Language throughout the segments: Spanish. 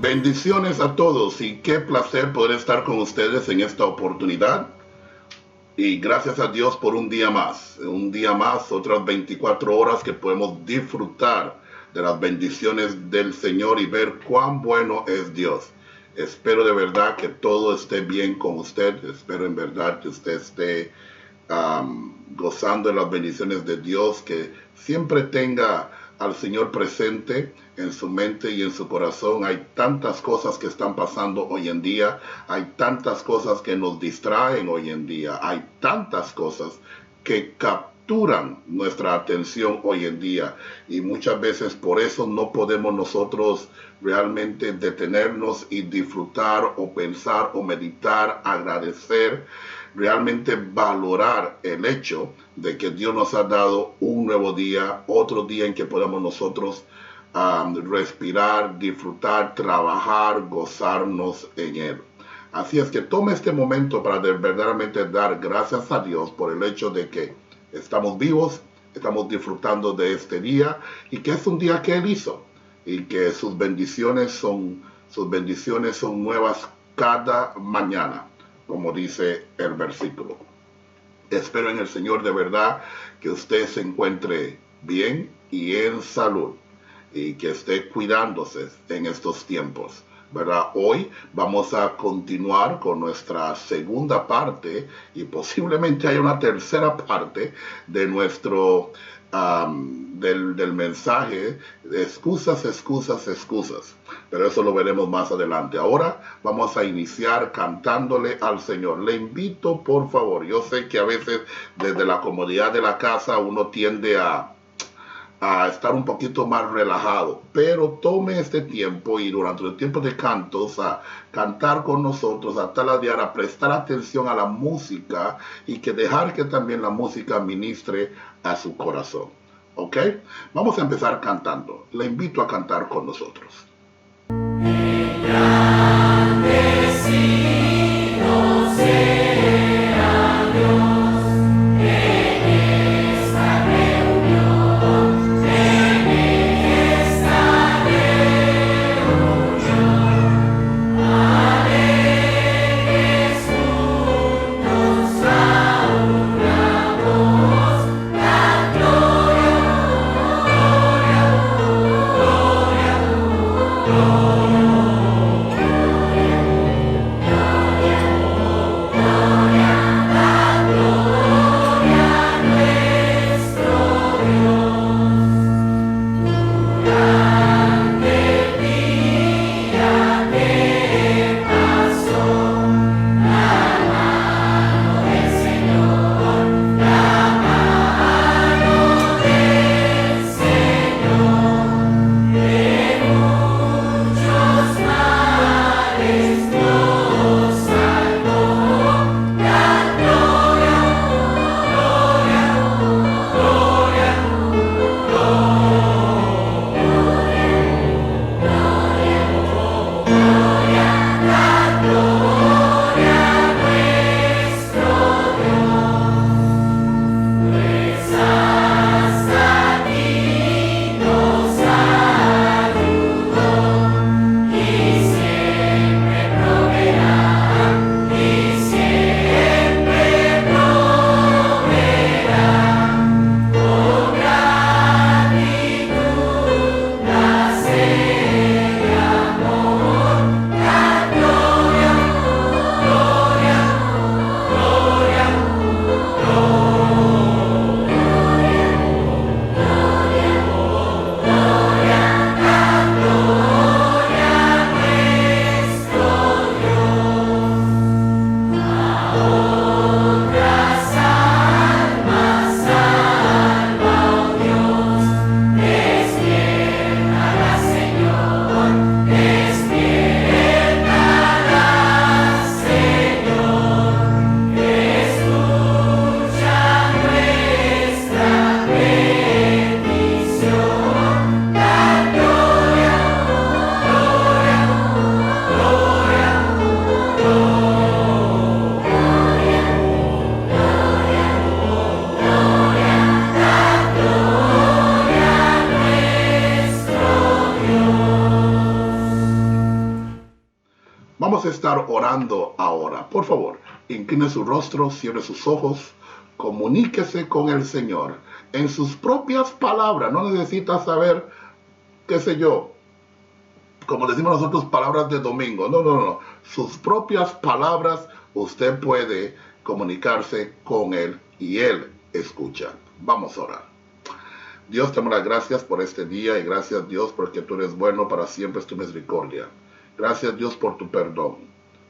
Bendiciones a todos y qué placer poder estar con ustedes en esta oportunidad. Y gracias a Dios por un día más, otras 24 horas que podemos disfrutar de las bendiciones del Señor y ver cuán bueno es Dios. Espero de verdad que todo esté bien con usted, espero en verdad que usted esté gozando de las bendiciones de Dios, que siempre tenga al Señor presente en su mente y en su corazón. Hay tantas cosas que están pasando hoy en día, hay tantas cosas que nos distraen hoy en día, hay tantas cosas que capturan nuestra atención hoy en día, y muchas veces por eso no podemos nosotros realmente detenernos y disfrutar o pensar o meditar, agradecer, realmente valorar el hecho de que Dios nos ha dado un nuevo día, otro día en que podamos nosotros respirar, disfrutar, trabajar, gozarnos en Él. Así es que tome este momento para verdaderamente dar gracias a Dios por el hecho de que estamos vivos, estamos disfrutando de este día y que es un día que Él hizo y que sus bendiciones son nuevas cada mañana, como dice el versículo. Espero en el Señor de verdad que usted se encuentre bien y en salud y que esté cuidándose en estos tiempos, ¿verdad? Hoy vamos a continuar con nuestra segunda parte y posiblemente haya una tercera parte de nuestro del mensaje de excusas, pero eso lo veremos más adelante. Ahora vamos a iniciar cantándole al Señor. Le invito, por favor, yo sé que a veces desde la comodidad de la casa uno tiende a estar un poquito más relajado, pero tome este tiempo y durante el tiempo de cantos a cantar con nosotros, a taladear, a prestar atención a la música y que dejar que también la música ministre a su corazón. ¿Ok? Vamos a empezar cantando. Le invito a cantar con nosotros. Muchos Vamos a estar orando ahora. Por favor, incline su rostro, cierre sus ojos, comuníquese con el Señor en sus propias palabras. No necesita saber, qué sé yo, como decimos nosotros, palabras de domingo. No. Sus propias palabras, usted puede comunicarse con Él y Él escucha. Vamos a orar. Dios, te damos las gracias por este día y gracias, Dios, porque tú eres bueno, para siempre es tu misericordia. Gracias, Dios, por tu perdón,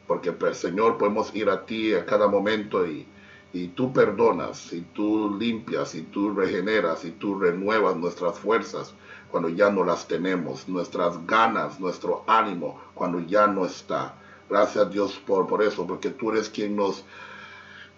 porque, Señor, podemos ir a ti a cada momento y tú perdonas, y tú limpias, y tú regeneras, y tú renuevas nuestras fuerzas cuando ya no las tenemos, nuestras ganas, nuestro ánimo cuando ya no está. Gracias, Dios, por eso, porque tú eres quien nos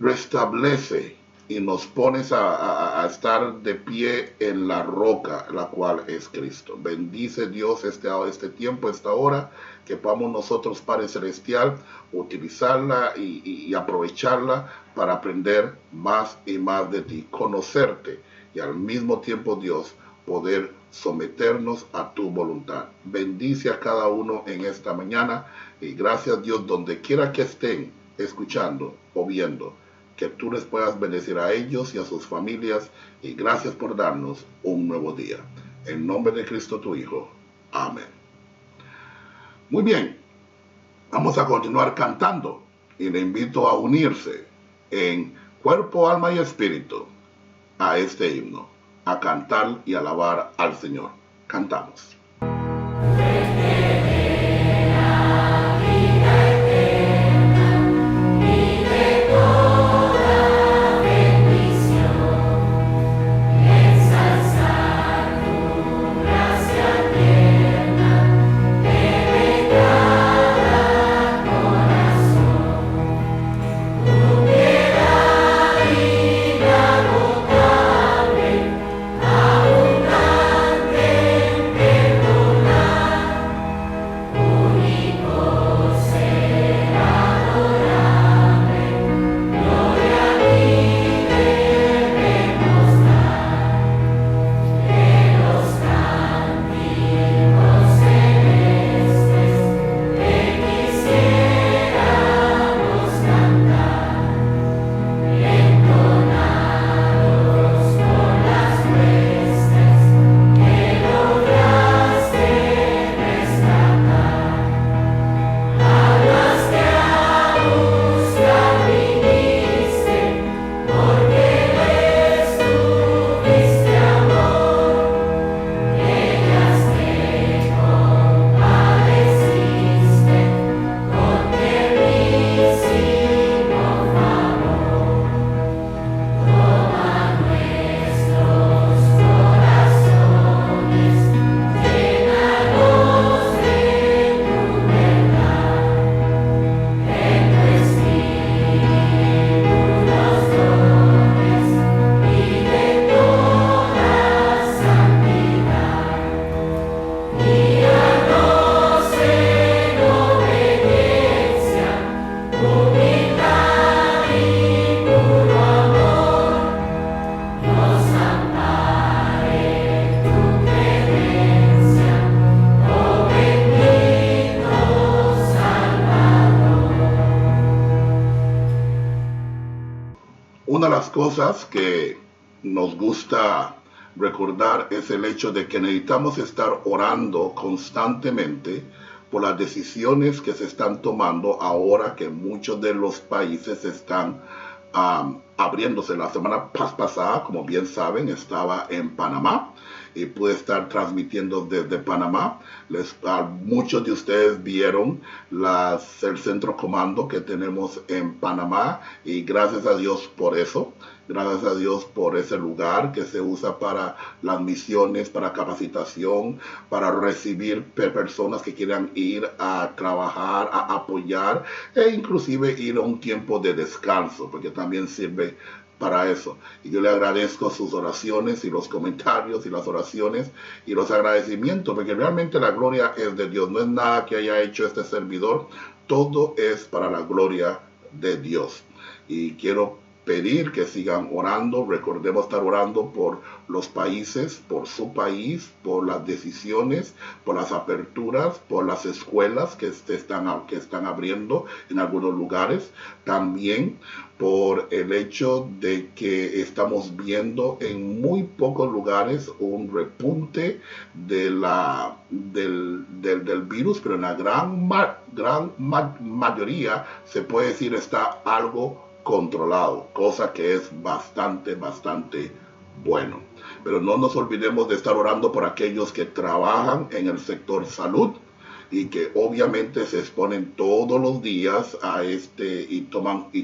restablece y nos pones a estar de pie en la roca, la cual es Cristo. Bendice, Dios, este tiempo, esta hora, que podamos nosotros, Padre Celestial, utilizarla y aprovecharla para aprender más y más de ti, conocerte y al mismo tiempo, Dios, poder someternos a tu voluntad. Bendice a cada uno en esta mañana y gracias, Dios, donde quiera que estén escuchando o viendo, que tú les puedas bendecir a ellos y a sus familias, y gracias por darnos un nuevo día. En nombre de Cristo tu Hijo. Amén. Muy bien, vamos a continuar cantando y le invito a unirse en cuerpo, alma y espíritu a este himno, a cantar y alabar al Señor. Cantamos. Una de las cosas que nos gusta recordar es el hecho de que necesitamos estar orando constantemente por las decisiones que se están tomando ahora que muchos de los países están abriéndose. La semana pasada, como bien saben, estaba en Panamá y pude estar transmitiendo desde Panamá. Muchos de ustedes vieron el centro comando que tenemos en Panamá y gracias a Dios por eso. Gracias a Dios por ese lugar que se usa para las misiones, para capacitación, para recibir personas que quieran ir a trabajar, a apoyar e inclusive ir a un tiempo de descanso, porque también sirve para eso. Y yo le agradezco sus oraciones y los comentarios y las oraciones y los agradecimientos, porque realmente la gloria es de Dios. No es nada que haya hecho este servidor, todo es para la gloria de Dios. Y quiero pedir que sigan orando. Recordemos estar orando por los países, por su país, por las decisiones, por las aperturas, por las escuelas que están abriendo en algunos lugares. También por el hecho de que estamos viendo en muy pocos lugares un repunte del virus, pero en la gran mayoría se puede decir está algo controlado, cosa que es bastante bueno. Pero no nos olvidemos de estar orando por aquellos que trabajan en el sector salud y que obviamente se exponen todos los días a y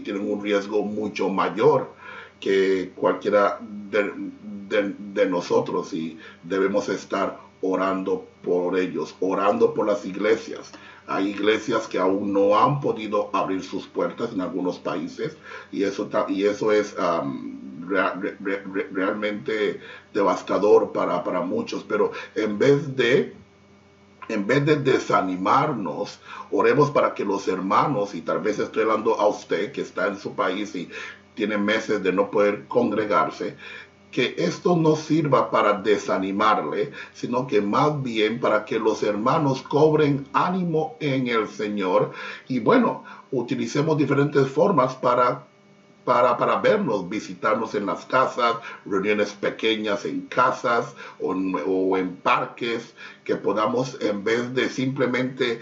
tienen un riesgo mucho mayor que cualquiera de nosotros, y debemos estar orando por ellos, orando por las iglesias. Hay iglesias que aún no han podido abrir sus puertas en algunos países, y eso es realmente devastador para muchos. Pero en vez de desanimarnos, oremos para que los hermanos, y tal vez estoy hablando a usted que está en su país y tiene meses de no poder congregarse, que esto no sirva para desanimarle, sino que más bien para que los hermanos cobren ánimo en el Señor. Y bueno, utilicemos diferentes formas para vernos, visitarnos en las casas, reuniones pequeñas en casas o en parques, que podamos, en vez de simplemente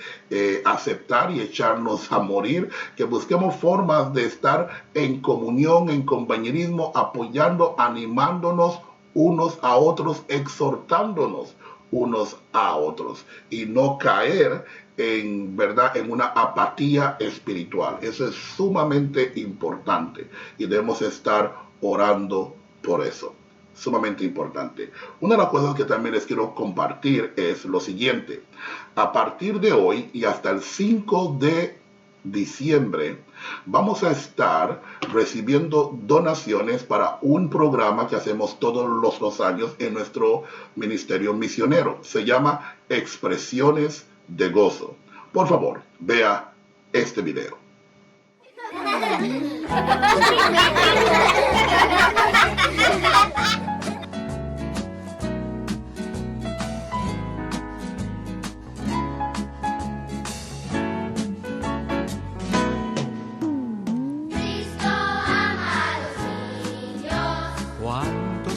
aceptar y echarnos a morir, que busquemos formas de estar en comunión, en compañerismo, apoyando, animándonos unos a otros, exhortándonos unos a otros, y no caer en una apatía espiritual. Eso es sumamente importante y debemos estar orando por eso. Sumamente importante. Una de las cosas que también les quiero compartir es lo siguiente. A partir de hoy y hasta el 5 de diciembre vamos a estar recibiendo donaciones para un programa que hacemos todos los años en nuestro ministerio misionero. Se llama Expresiones de Gozo. Por favor, vea este video.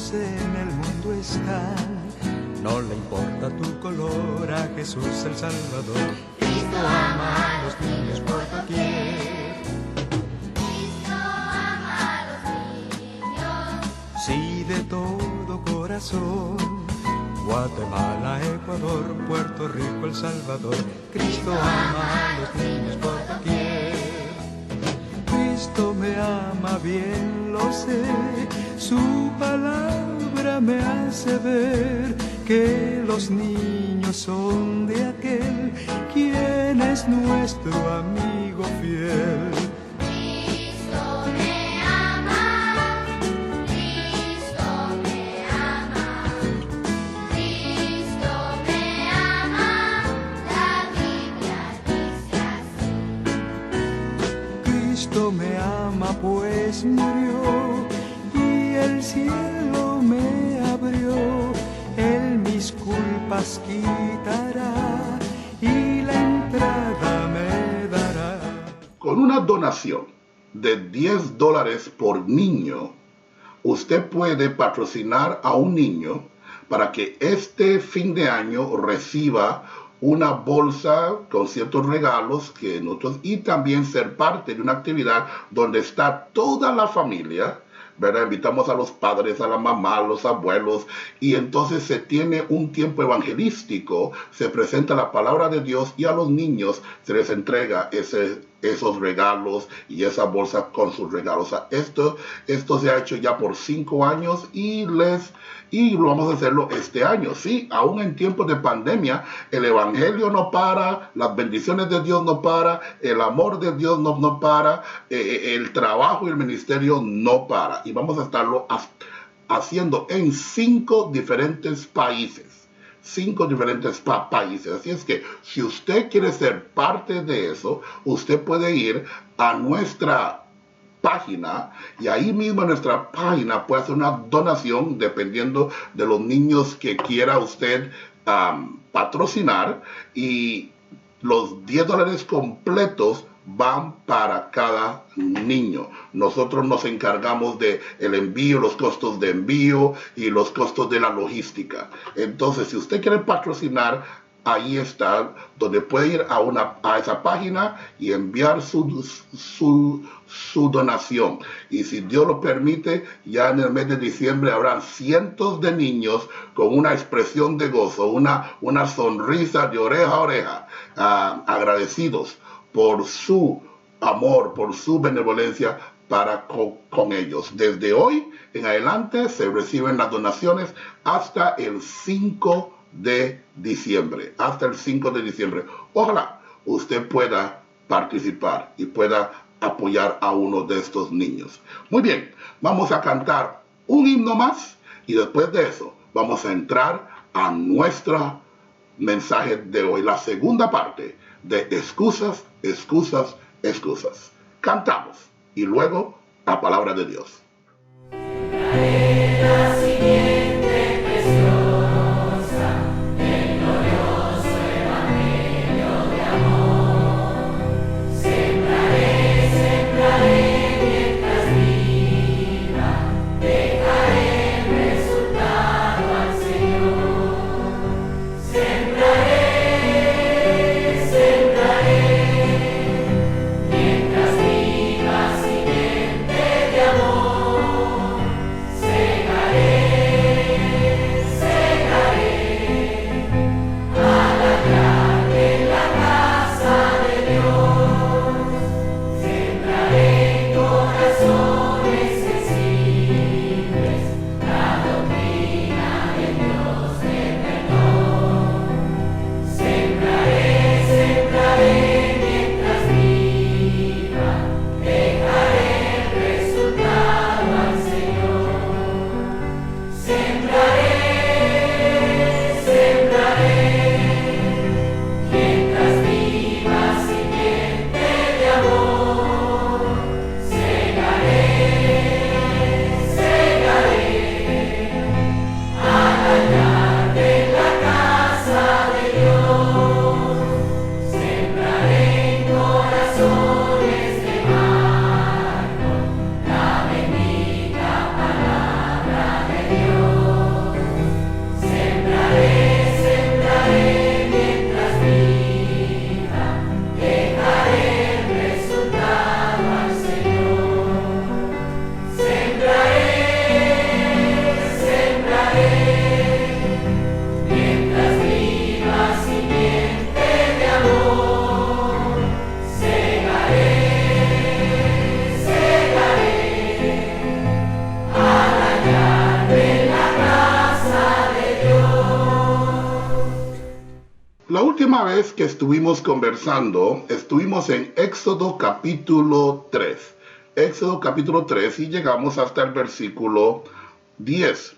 En el mundo están, no le importa tu color, a Jesús el Salvador. Cristo ama a los niños por doquier. Cristo ama a los niños. Sí, de todo corazón. Guatemala, Ecuador, Puerto Rico, El Salvador. Cristo ama a los niños por doquier. Cristo me ama, bien lo sé. Su palabra me hace ver que los niños son de aquel quien es nuestro amigo fiel. Cristo me ama, Cristo me ama, Cristo me ama, la Biblia dice así. Cristo me ama pues murió, el cielo me abrió, Él mis culpas quitará y la entrada me dará. Con una donación de $10 por niño, usted puede patrocinar a un niño para que este fin de año reciba una bolsa con ciertos regalos que nosotros, y también ser parte de una actividad donde está toda la familia, ¿verdad? Invitamos a los padres, a la mamá, a los abuelos, y entonces se tiene un tiempo evangelístico, se presenta la palabra de Dios y a los niños se les entrega esos regalos y esa bolsa con sus regalos. O sea, esto se ha hecho ya por 5 años y lo vamos a hacerlo este año. Sí, aún en tiempos de pandemia, el evangelio no para, las bendiciones de Dios no para, el amor de Dios no para, el trabajo y el ministerio no para. Y vamos a estarlo haciendo en 5 diferentes países. 5 diferentes países. Así es que si usted quiere ser parte de eso, usted puede ir a nuestra página, y ahí mismo en nuestra página puede hacer una donación dependiendo de los niños que quiera usted patrocinar, y los $10 completos van para cada niño. Nosotros nos encargamos de el envío, los costos de envío y los costos de la logística. Entonces, si usted quiere patrocinar, ahí está, donde puede ir a esa página y enviar su donación. Y si Dios lo permite, ya en el mes de diciembre habrán cientos de niños con una expresión de gozo, una sonrisa de oreja a oreja, agradecidos por su amor, por su benevolencia para con ellos. Desde hoy en adelante se reciben las donaciones hasta el 5 de diciembre. Hasta el 5 de diciembre. Ojalá usted pueda participar y pueda apoyar a uno de estos niños. Muy bien, vamos a cantar un himno más y después de eso vamos a entrar a nuestro mensaje de hoy, la segunda parte de excusas, excusas, excusas. Cantamos y luego la palabra de Dios. La última vez que estuvimos conversando, estuvimos en Éxodo capítulo 3. Éxodo capítulo 3 y llegamos hasta el versículo 10,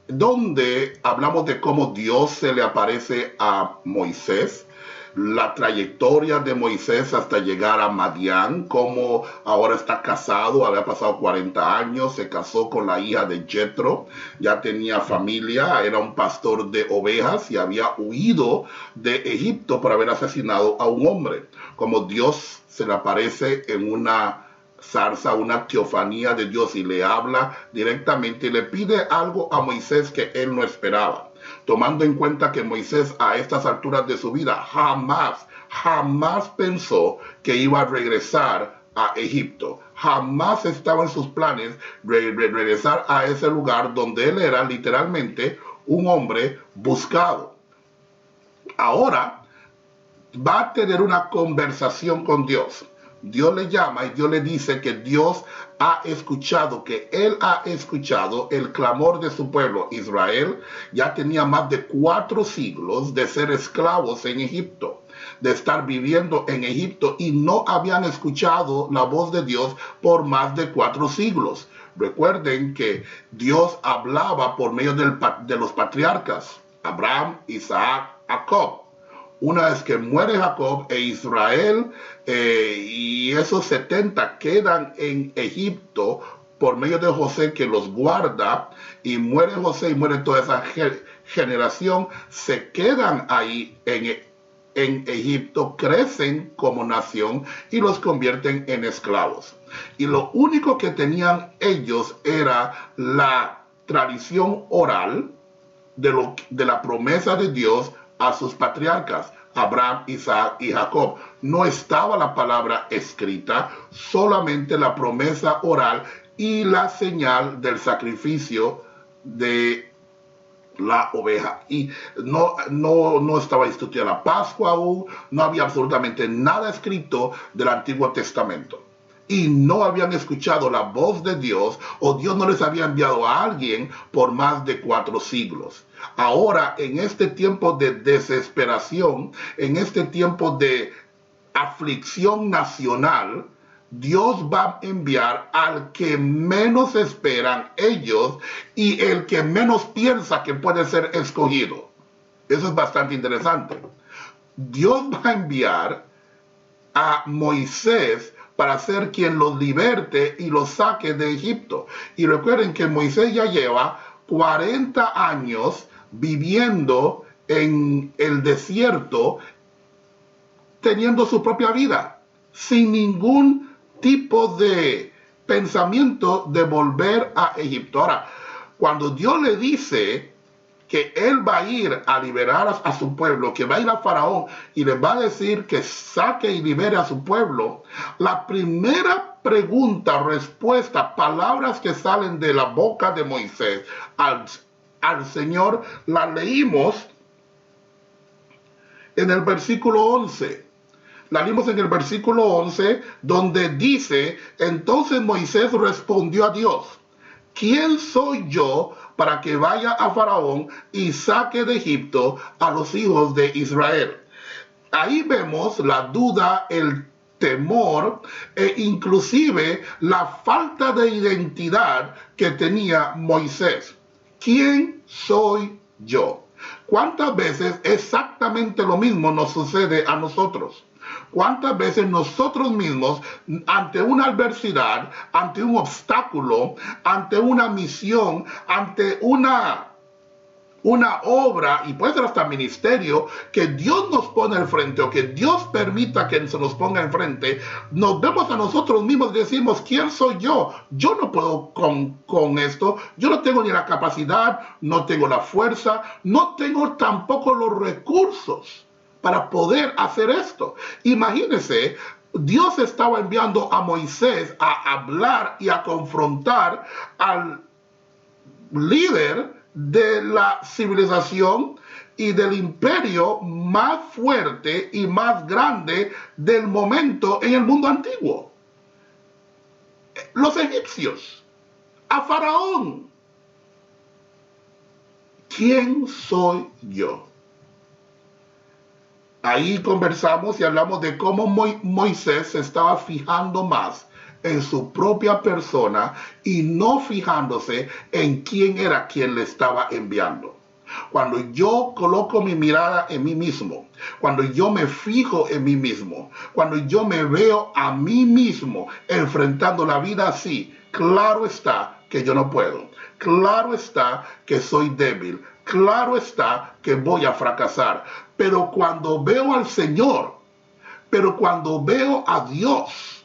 donde hablamos de cómo Dios se le aparece a Moisés, la trayectoria de Moisés hasta llegar a Madián, cómo ahora está casado, había pasado 40 años, se casó con la hija de Jetro, ya tenía familia, era un pastor de ovejas y había huido de Egipto por haber asesinado a un hombre. Como Dios se le aparece en una zarza, una teofanía de Dios, y le habla directamente y le pide algo a Moisés que él no esperaba. Tomando en cuenta que Moisés a estas alturas de su vida jamás pensó que iba a regresar a Egipto. Jamás estaba en sus planes regresar a ese lugar donde él era literalmente un hombre buscado. Ahora va a tener una conversación con Dios. Dios le llama y Dios le dice que Dios ha escuchado, que Él ha escuchado el clamor de su pueblo. Israel ya tenía más de 4 siglos de ser esclavos en Egipto, de estar viviendo en Egipto, y no habían escuchado la voz de Dios por más de 4 siglos. Recuerden que Dios hablaba por medio de los patriarcas, Abraham, Isaac, Jacob. Una vez que muere Jacob e Israel y esos 70 quedan en Egipto por medio de José, que los guarda, y muere José y muere toda esa generación, se quedan ahí en Egipto, crecen como nación y los convierten en esclavos. Y lo único que tenían ellos era la tradición oral de la promesa de Dios a sus patriarcas, Abraham, Isaac y Jacob. No estaba la palabra escrita, solamente la promesa oral y la señal del sacrificio de la oveja. Y no estaba instituida la Pascua aún, no había absolutamente nada escrito del Antiguo Testamento. Y no habían escuchado la voz de Dios, o Dios no les había enviado a alguien por más de 4 siglos. Ahora, en este tiempo de desesperación, en este tiempo de aflicción nacional, Dios va a enviar al que menos esperan ellos y el que menos piensa que puede ser escogido. Eso es bastante interesante. Dios va a enviar a Moisés para ser quien los liberte y los saque de Egipto. Y recuerden que Moisés ya lleva 40 años viviendo en el desierto, teniendo su propia vida, sin ningún tipo de pensamiento de volver a Egipto. Ahora, cuando Dios le dice que él va a ir a liberar a su pueblo, que va a ir a Faraón y le va a decir que saque y libere a su pueblo, la primera pregunta, respuesta, palabras que salen de la boca de Moisés al Señor, la leímos en el versículo 11. La leímos en el versículo 11, donde dice: entonces Moisés respondió a Dios: ¿quién soy yo para que vaya a Faraón y saque de Egipto a los hijos de Israel? Ahí vemos la duda, el temor e inclusive la falta de identidad que tenía Moisés. ¿Quién soy yo? ¿Cuántas veces exactamente lo mismo nos sucede a nosotros? ¿Cuántas veces nosotros mismos, ante una adversidad, ante un obstáculo, ante una misión, ante una obra, y puede ser hasta ministerio, que Dios nos pone al frente, o que Dios permita que se nos ponga enfrente, nos vemos a nosotros mismos y decimos: ¿quién soy yo? Yo no puedo con esto, yo no tengo ni la capacidad, no tengo la fuerza, no tengo tampoco los recursos para poder hacer esto. Imagínense, Dios estaba enviando a Moisés a hablar y a confrontar al líder de la civilización y del imperio más fuerte y más grande del momento en el mundo antiguo. Los egipcios, a Faraón. ¿Quién soy yo? Ahí conversamos y hablamos de cómo Moisés se estaba fijando más en su propia persona y no fijándose en quién era quien le estaba enviando. Cuando yo coloco mi mirada en mí mismo, cuando yo me fijo en mí mismo, cuando yo me veo a mí mismo enfrentando la vida así, claro está que yo no puedo. Claro está que soy débil. Claro está que voy a fracasar. Pero cuando veo al Señor, pero cuando veo a Dios,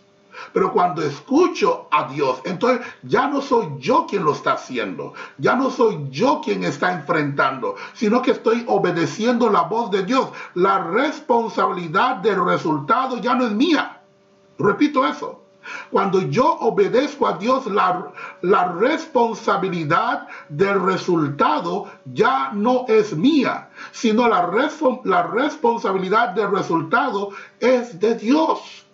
pero cuando escucho a Dios, entonces ya no soy yo quien lo está haciendo, ya no soy yo quien está enfrentando, sino que estoy obedeciendo la voz de Dios. La responsabilidad del resultado ya no es mía. Repito eso. Cuando yo obedezco a Dios, la responsabilidad del resultado ya no es mía, sino la responsabilidad del resultado es de Dios.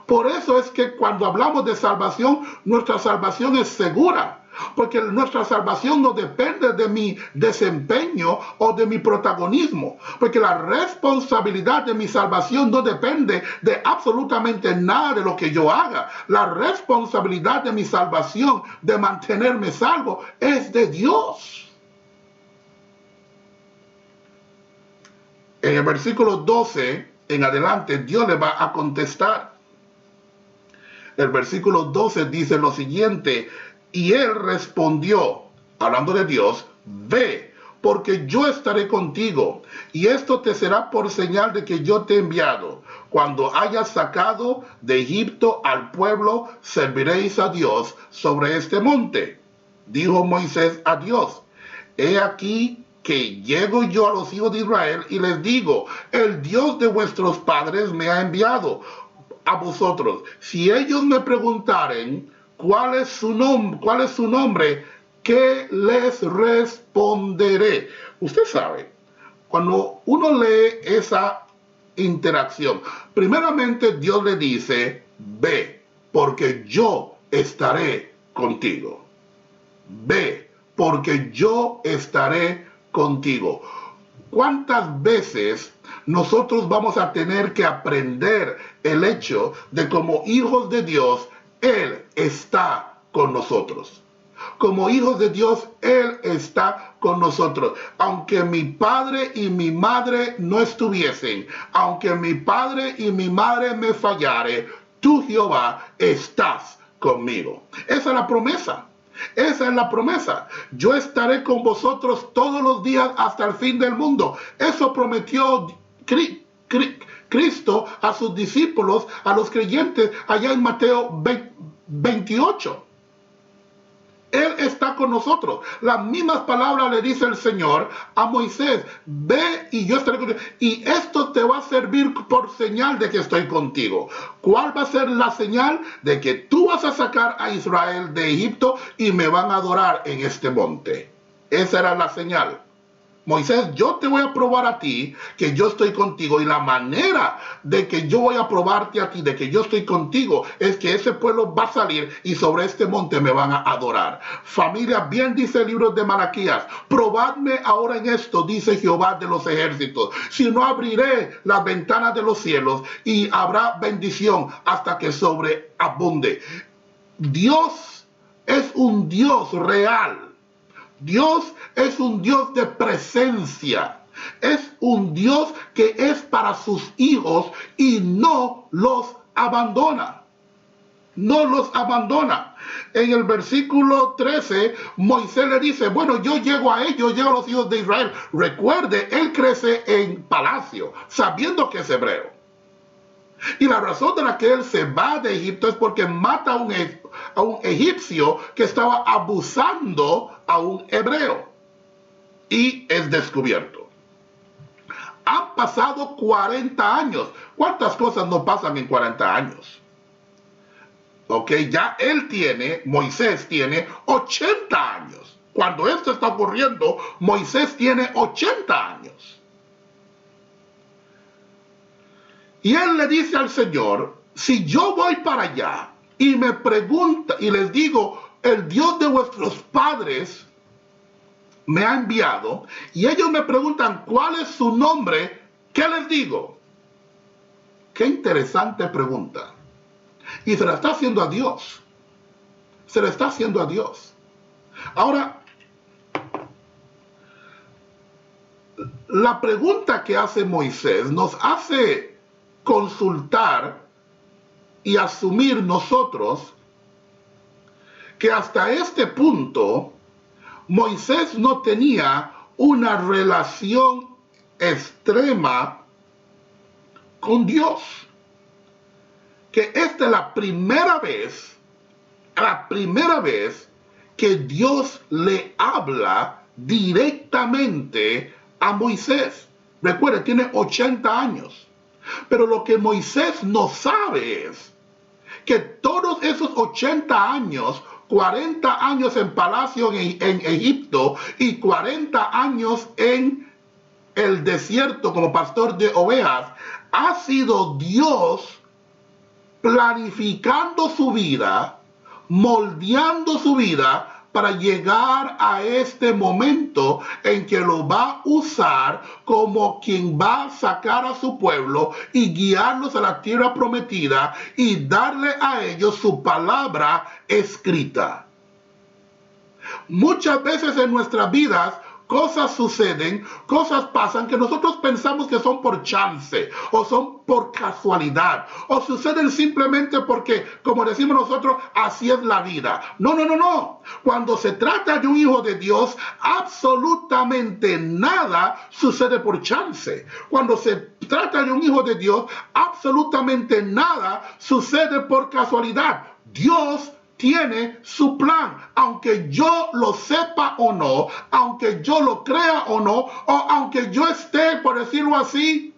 Por eso es que cuando hablamos de salvación, nuestra salvación es segura, porque nuestra salvación no depende de mi desempeño o de mi protagonismo, porque la responsabilidad de mi salvación no depende de absolutamente nada de lo que yo haga. La responsabilidad de mi salvación, de mantenerme salvo, es de Dios. En el versículo 12 en adelante, Dios le va a contestar. El versículo 12 dice lo siguiente: y él respondió, hablando de Dios, ve, porque yo estaré contigo, y esto te será por señal de que yo te he enviado. Cuando hayas sacado de Egipto al pueblo, serviréis a Dios sobre este monte. Dijo Moisés a Dios: he aquí que llego yo a los hijos de Israel y les digo, el Dios de vuestros padres me ha enviado a vosotros. Si ellos me preguntaren cuál es su nombre, ¿qué les responderé? Usted sabe, cuando uno lee esa interacción, primeramente Dios le dice, ve, porque yo estaré contigo. Ve, porque yo estaré contigo. ¿Cuántas veces nosotros vamos a tener que aprender el hecho de como hijos de Dios, Él está con nosotros? Como hijos de Dios, Él está con nosotros. Aunque mi padre y mi madre no estuviesen, aunque mi padre y mi madre me fallare, tú, Jehová, estás conmigo. Esa es la promesa. Esa es la promesa. Yo estaré con vosotros todos los días hasta el fin del mundo. Eso prometió Cristo a sus discípulos, a los creyentes, allá en Mateo 28. Él está con nosotros. Las mismas palabras le dice el Señor a Moisés: ve y yo estaré contigo. Y esto te va a servir por señal de que estoy contigo. ¿Cuál va a ser la señal? De que tú vas a sacar a Israel de Egipto y me van a adorar en este monte. Esa era la señal. Moisés, yo te voy a probar a ti que yo estoy contigo, y la manera de que yo voy a probarte a ti de que yo estoy contigo es que ese pueblo va a salir y sobre este monte me van a adorar. Familia, bien dice el libro de Malaquías: probadme ahora en esto, dice Jehová de los ejércitos, si no abriré las ventanas de los cielos y habrá bendición hasta que sobreabunde. Dios es un Dios real. Dios es un Dios de presencia. Es un Dios que es para sus hijos y no los abandona. No los abandona. En el versículo 13, Moisés le dice, bueno, yo llego a ellos, llego a los hijos de Israel. Recuerde, él crece en palacio, sabiendo que es hebreo. Y la razón de la que él se va de Egipto es porque mata a un egipcio que estaba abusando a un hebreo. Y es descubierto. Han pasado 40 años. ¿Cuántas cosas no pasan en 40 años? Ok, ya Moisés tiene 80 años. Cuando esto está ocurriendo, Moisés tiene 80 años. Y él le dice al Señor, si yo voy para allá y me pregunta y les digo, el Dios de vuestros padres me ha enviado, y ellos me preguntan cuál es su nombre, ¿qué les digo? Qué interesante pregunta. Y se la está haciendo a Dios. Se la está haciendo a Dios. Ahora, la pregunta que hace Moisés nos hace consultar y asumir nosotros que hasta este punto Moisés no tenía una relación extrema con Dios. Que esta es la primera vez que Dios le habla directamente a Moisés. Recuerde, tiene 80 años. Pero lo que Moisés no sabe es que todos esos 80 años, 40 años en palacio en Egipto y 40 años en el desierto como pastor de ovejas, ha sido Dios planificando su vida, moldeando su vida para llegar a este momento en que lo va a usar como quien va a sacar a su pueblo y guiarlos a la tierra prometida y darle a ellos su palabra escrita. Muchas veces en nuestras vidas, cosas suceden, cosas pasan que nosotros pensamos que son por chance o son por casualidad o suceden simplemente porque, como decimos nosotros, así es la vida. No, no, no, no. Cuando se trata de un hijo de Dios, absolutamente nada sucede por chance. Cuando se trata de un hijo de Dios, absolutamente nada sucede por casualidad. Dios tiene su plan, aunque yo lo sepa o no, aunque yo lo crea o no, o aunque yo esté, por decirlo así,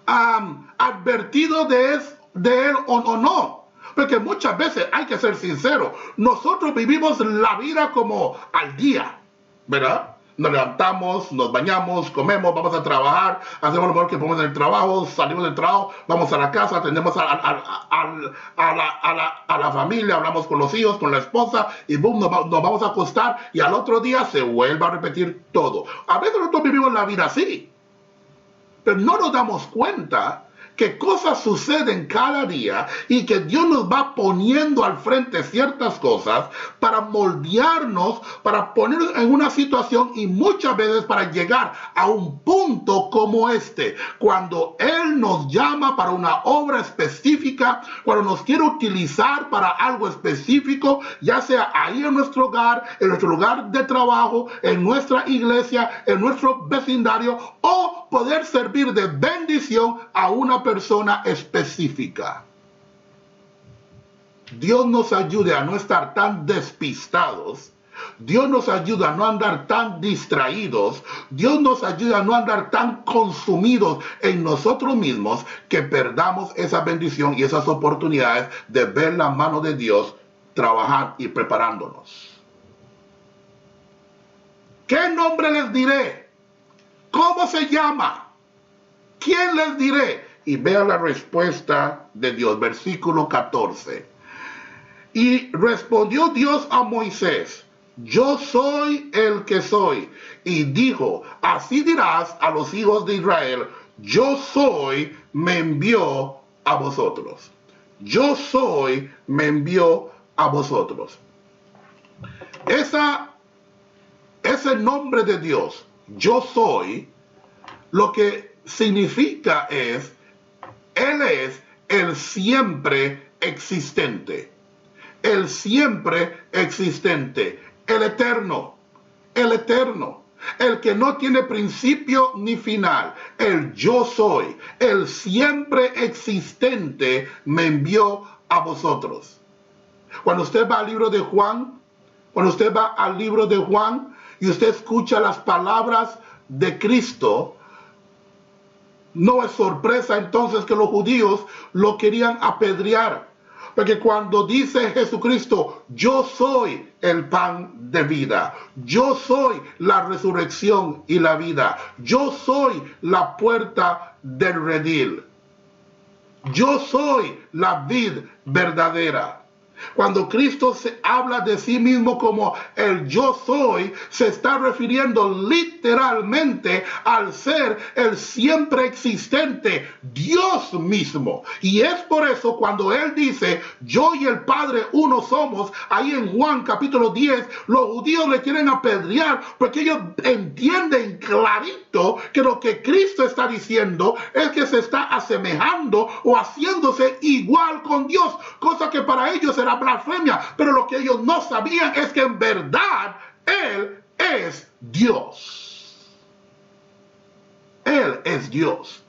advertido de él o no. Porque muchas veces hay que ser sincero, nosotros vivimos la vida como al día, ¿verdad? Nos levantamos, nos bañamos, comemos, vamos a trabajar, hacemos lo mejor que podemos en el trabajo, salimos del trabajo, vamos a la casa, atendemos a la familia, hablamos con los hijos, con la esposa, y boom, nos vamos a acostar, y al otro día se vuelve a repetir todo. A veces nosotros vivimos la vida así, pero no nos damos cuenta que cosas suceden cada día y que Dios nos va poniendo al frente ciertas cosas para moldearnos, para ponernos en una situación y muchas veces para llegar a un punto como este, cuando Él nos llama para una obra específica, cuando nos quiere utilizar para algo específico, ya sea ahí en nuestro hogar, en nuestro lugar de trabajo, en nuestra iglesia, en nuestro vecindario, o poder servir de bendición a una persona específica. Dios nos ayude a no estar tan despistados. Dios nos ayuda a no andar tan distraídos. Dios nos ayuda a no andar tan consumidos en nosotros mismos que perdamos esa bendición y esas oportunidades de ver la mano de Dios trabajar y preparándonos. ¿Qué nombre les diré? ¿Cómo se llama? ¿Quién les diré? Y vea la respuesta de Dios, versículo 14. Y respondió Dios a Moisés: yo soy el que soy. Y dijo: así dirás a los hijos de Israel: yo soy, me envió a vosotros. Yo soy, me envió a vosotros. Ese nombre de Dios, yo soy, lo que significa es, Él es el siempre existente. El siempre existente. El eterno. El eterno. El que no tiene principio ni final. El yo soy. El siempre existente me envió a vosotros. Cuando usted va al libro de Juan, y usted escucha las palabras de Cristo, no es sorpresa entonces que los judíos lo querían apedrear. Porque cuando dice Jesucristo: yo soy el pan de vida, yo soy la resurrección y la vida, yo soy la puerta del redil, yo soy la vid verdadera. Cuando Cristo se habla de sí mismo como el yo soy, se está refiriendo literalmente al ser el siempre existente, Dios mismo. Y es por eso cuando Él dice: yo y el Padre uno somos, ahí en Juan capítulo 10, los judíos le quieren apedrear porque ellos entienden clarito que lo que Cristo está diciendo es que se está asemejando o haciéndose igual con Dios, cosa que para ellos era blasfemia, pero lo que ellos no sabían es que en verdad Él es Dios. Él es Dios.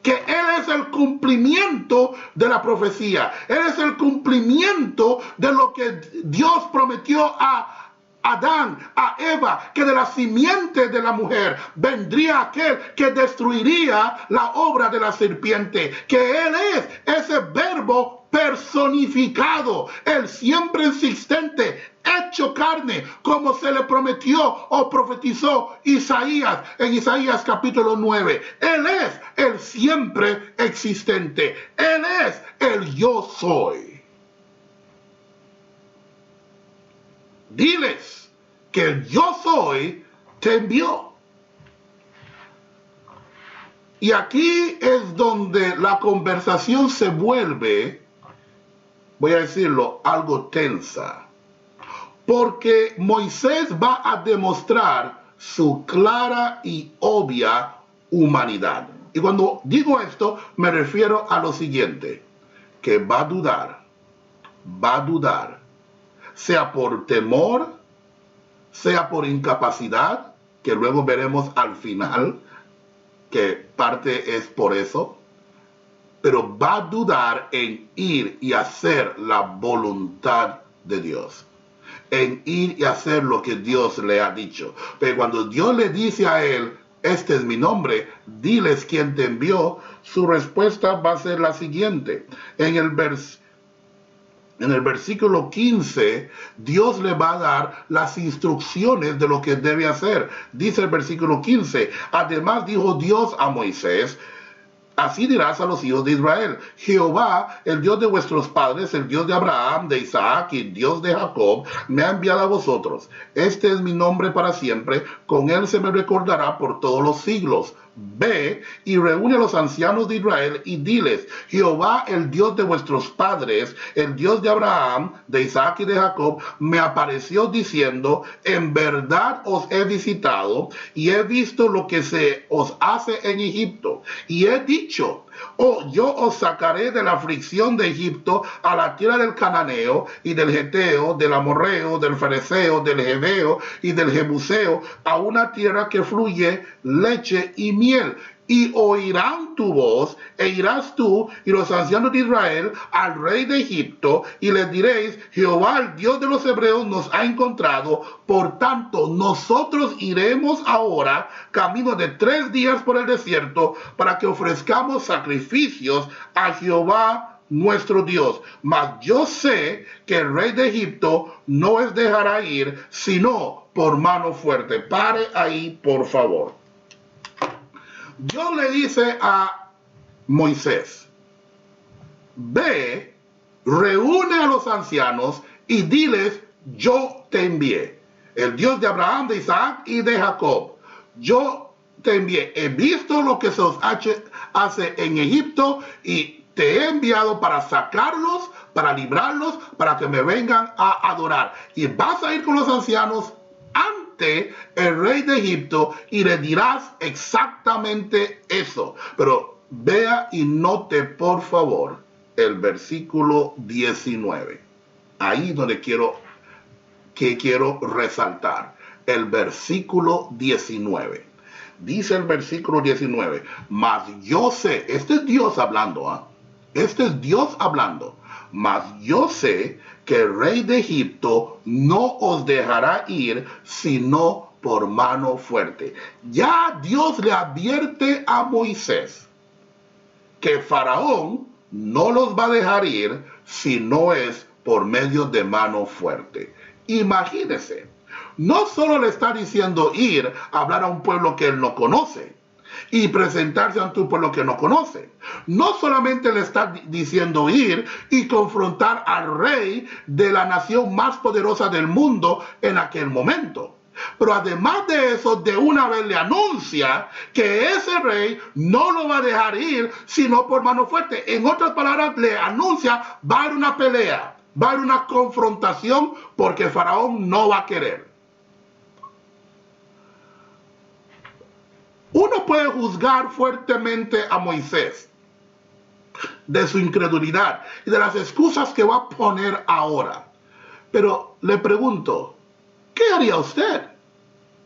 Que Él es el cumplimiento de la profecía. Él es el cumplimiento de lo que Dios prometió a Adán, a Eva, que de la simiente de la mujer vendría aquel que destruiría la obra de la serpiente, que Él es ese verbo personificado, el siempre existente, hecho carne, como se le prometió o profetizó Isaías en Isaías capítulo 9. Él es el siempre existente. Él es el yo soy. Diles que el yo soy te envió. Y aquí es donde la conversación se vuelve, voy a decirlo, algo tensa. Porque Moisés va a demostrar su clara y obvia humanidad. Y cuando digo esto, me refiero a lo siguiente, que va a dudar, sea por temor, sea por incapacidad, que luego veremos al final, que parte es por eso, pero va a dudar en ir y hacer la voluntad de Dios, en ir y hacer lo que Dios le ha dicho. Pero cuando Dios le dice a él, este es mi nombre, diles quién te envió, su respuesta va a ser la siguiente. En el versículo 15, Dios le va a dar las instrucciones de lo que debe hacer. Dice el versículo 15, además dijo Dios a Moisés, así dirás a los hijos de Israel, Jehová, el Dios de vuestros padres, el Dios de Abraham, de Isaac y Dios de Jacob, me ha enviado a vosotros. Este es mi nombre para siempre, con él se me recordará por todos los siglos. Ve y reúne a los ancianos de Israel y diles, Jehová, el Dios de vuestros padres, el Dios de Abraham, de Isaac y de Jacob, me apareció diciendo, en verdad os he visitado y he visto lo que se os hace en Egipto. Y he dicho, yo os sacaré de la aflicción de Egipto a la tierra del Cananeo y del Geteo, del Amorreo, del Fereceo, del Jebeo y del Jebuseo, a una tierra que fluye leche y miel. Y oirán tu voz, e irás tú y los ancianos de Israel al rey de Egipto, y les diréis, Jehová, el Dios de los hebreos, nos ha encontrado. Por tanto, nosotros iremos ahora camino de 3 días por el desierto, para que ofrezcamos sacrificios a Jehová nuestro Dios. Mas yo sé que el rey de Egipto no os dejará ir, sino por mano fuerte. Pare ahí, por favor. Dios le dice a Moisés, ve, reúne a los ancianos y diles, yo te envié. El Dios de Abraham, de Isaac y de Jacob, yo te envié. He visto lo que se os hace en Egipto y te he enviado para sacarlos, para librarlos, para que me vengan a adorar. Y vas a ir con los ancianos ante el rey de Egipto y le dirás exactamente eso. Pero vea y note por favor el versículo 19. Ahí donde quiero resaltar. El versículo 19. Dice el versículo 19. Mas yo sé, este es Dios hablando, este es Dios hablando. Mas yo sé que el rey de Egipto no os dejará ir, sino por mano fuerte. Ya Dios le advierte a Moisés que Faraón no los va a dejar ir si no es por medio de mano fuerte. Imagínese, no solo le está diciendo ir a hablar a un pueblo que él no conoce y presentarse ante un pueblo que no conoce. No solamente le está diciendo ir y confrontar al rey de la nación más poderosa del mundo en aquel momento, pero además de eso, de una vez le anuncia que ese rey no lo va a dejar ir sino por mano fuerte. En otras palabras, le anuncia, va a haber una pelea, va a haber una confrontación, porque Faraón no va a querer. Uno puede juzgar fuertemente a Moisés de su incredulidad y de las excusas que va a poner ahora. Pero le pregunto, ¿qué haría usted?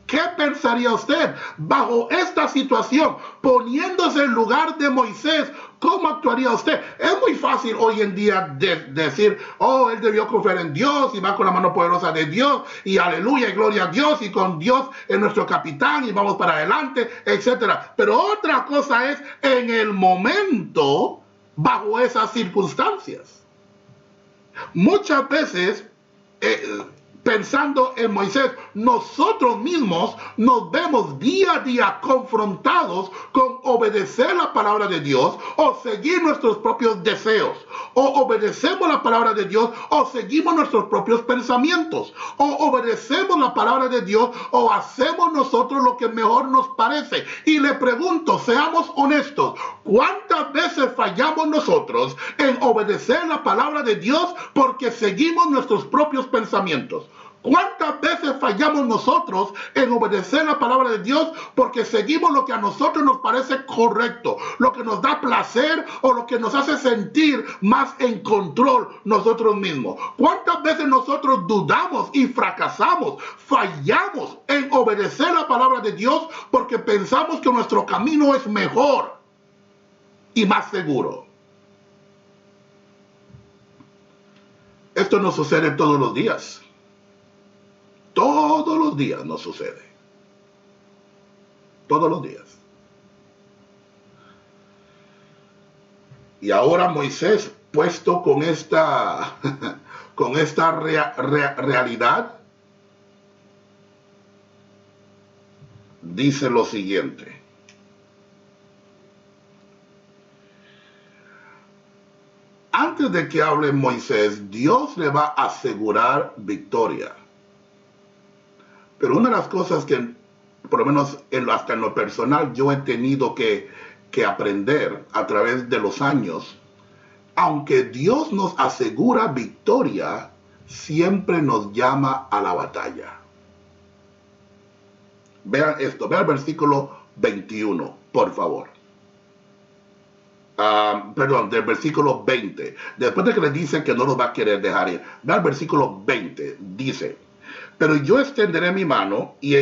¿Qué pensaría usted bajo esta situación? Poniéndose en lugar de Moisés, ¿cómo actuaría usted? Es muy fácil hoy en día decir, él debió confiar en Dios y va con la mano poderosa de Dios y aleluya y gloria a Dios y con Dios es nuestro capitán y vamos para adelante, etc. Pero otra cosa es en el momento bajo esas circunstancias. Muchas veces, pensando en Moisés, nosotros mismos nos vemos día a día confrontados con obedecer la palabra de Dios o seguir nuestros propios deseos, o obedecemos la palabra de Dios o seguimos nuestros propios pensamientos, o obedecemos la palabra de Dios o hacemos nosotros lo que mejor nos parece. Y le pregunto, seamos honestos, ¿cuántas veces fallamos nosotros en obedecer la palabra de Dios porque seguimos nuestros propios pensamientos? ¿Cuántas veces fallamos nosotros en obedecer la palabra de Dios porque seguimos lo que a nosotros nos parece correcto, lo que nos da placer o lo que nos hace sentir más en control nosotros mismos? ¿Cuántas veces nosotros dudamos y fracasamos, fallamos en obedecer la palabra de Dios porque pensamos que nuestro camino es mejor y más seguro? Esto nos sucede todos los días. Todos los días nos sucede. Todos los días. Y ahora Moisés, puesto con esta, realidad, dice lo siguiente. Antes de que hable Moisés, Dios le va a asegurar victoria. Pero una de las cosas que, por lo menos hasta en lo personal, yo he tenido que aprender a través de los años, aunque Dios nos asegura victoria, siempre nos llama a la batalla. Vean esto, vean el versículo 21, por favor. Del versículo 20. Después de que le dicen que no los va a querer dejar ir. Vean el versículo 20, dice: pero yo extenderé mi mano y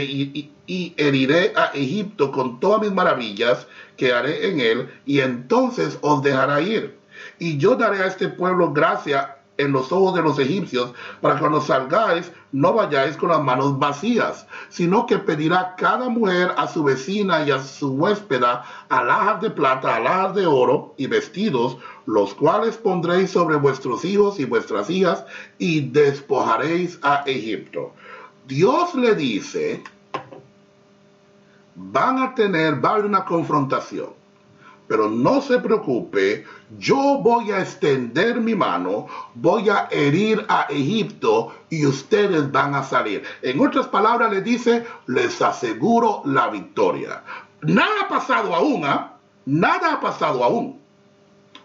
heriré a Egipto con todas mis maravillas que haré en él, y entonces os dejará ir. Y yo daré a este pueblo gracia en los ojos de los egipcios, para que cuando salgáis no vayáis con las manos vacías, sino que pedirá cada mujer a su vecina y a su huéspeda alhajas de plata, alhajas de oro y vestidos, los cuales pondréis sobre vuestros hijos y vuestras hijas, y despojaréis a Egipto. Dios le dice, va a haber una confrontación, pero no se preocupe, yo voy a extender mi mano, voy a herir a Egipto y ustedes van a salir. En otras palabras le dice, les aseguro la victoria. Nada ha pasado aún, nada ha pasado aún,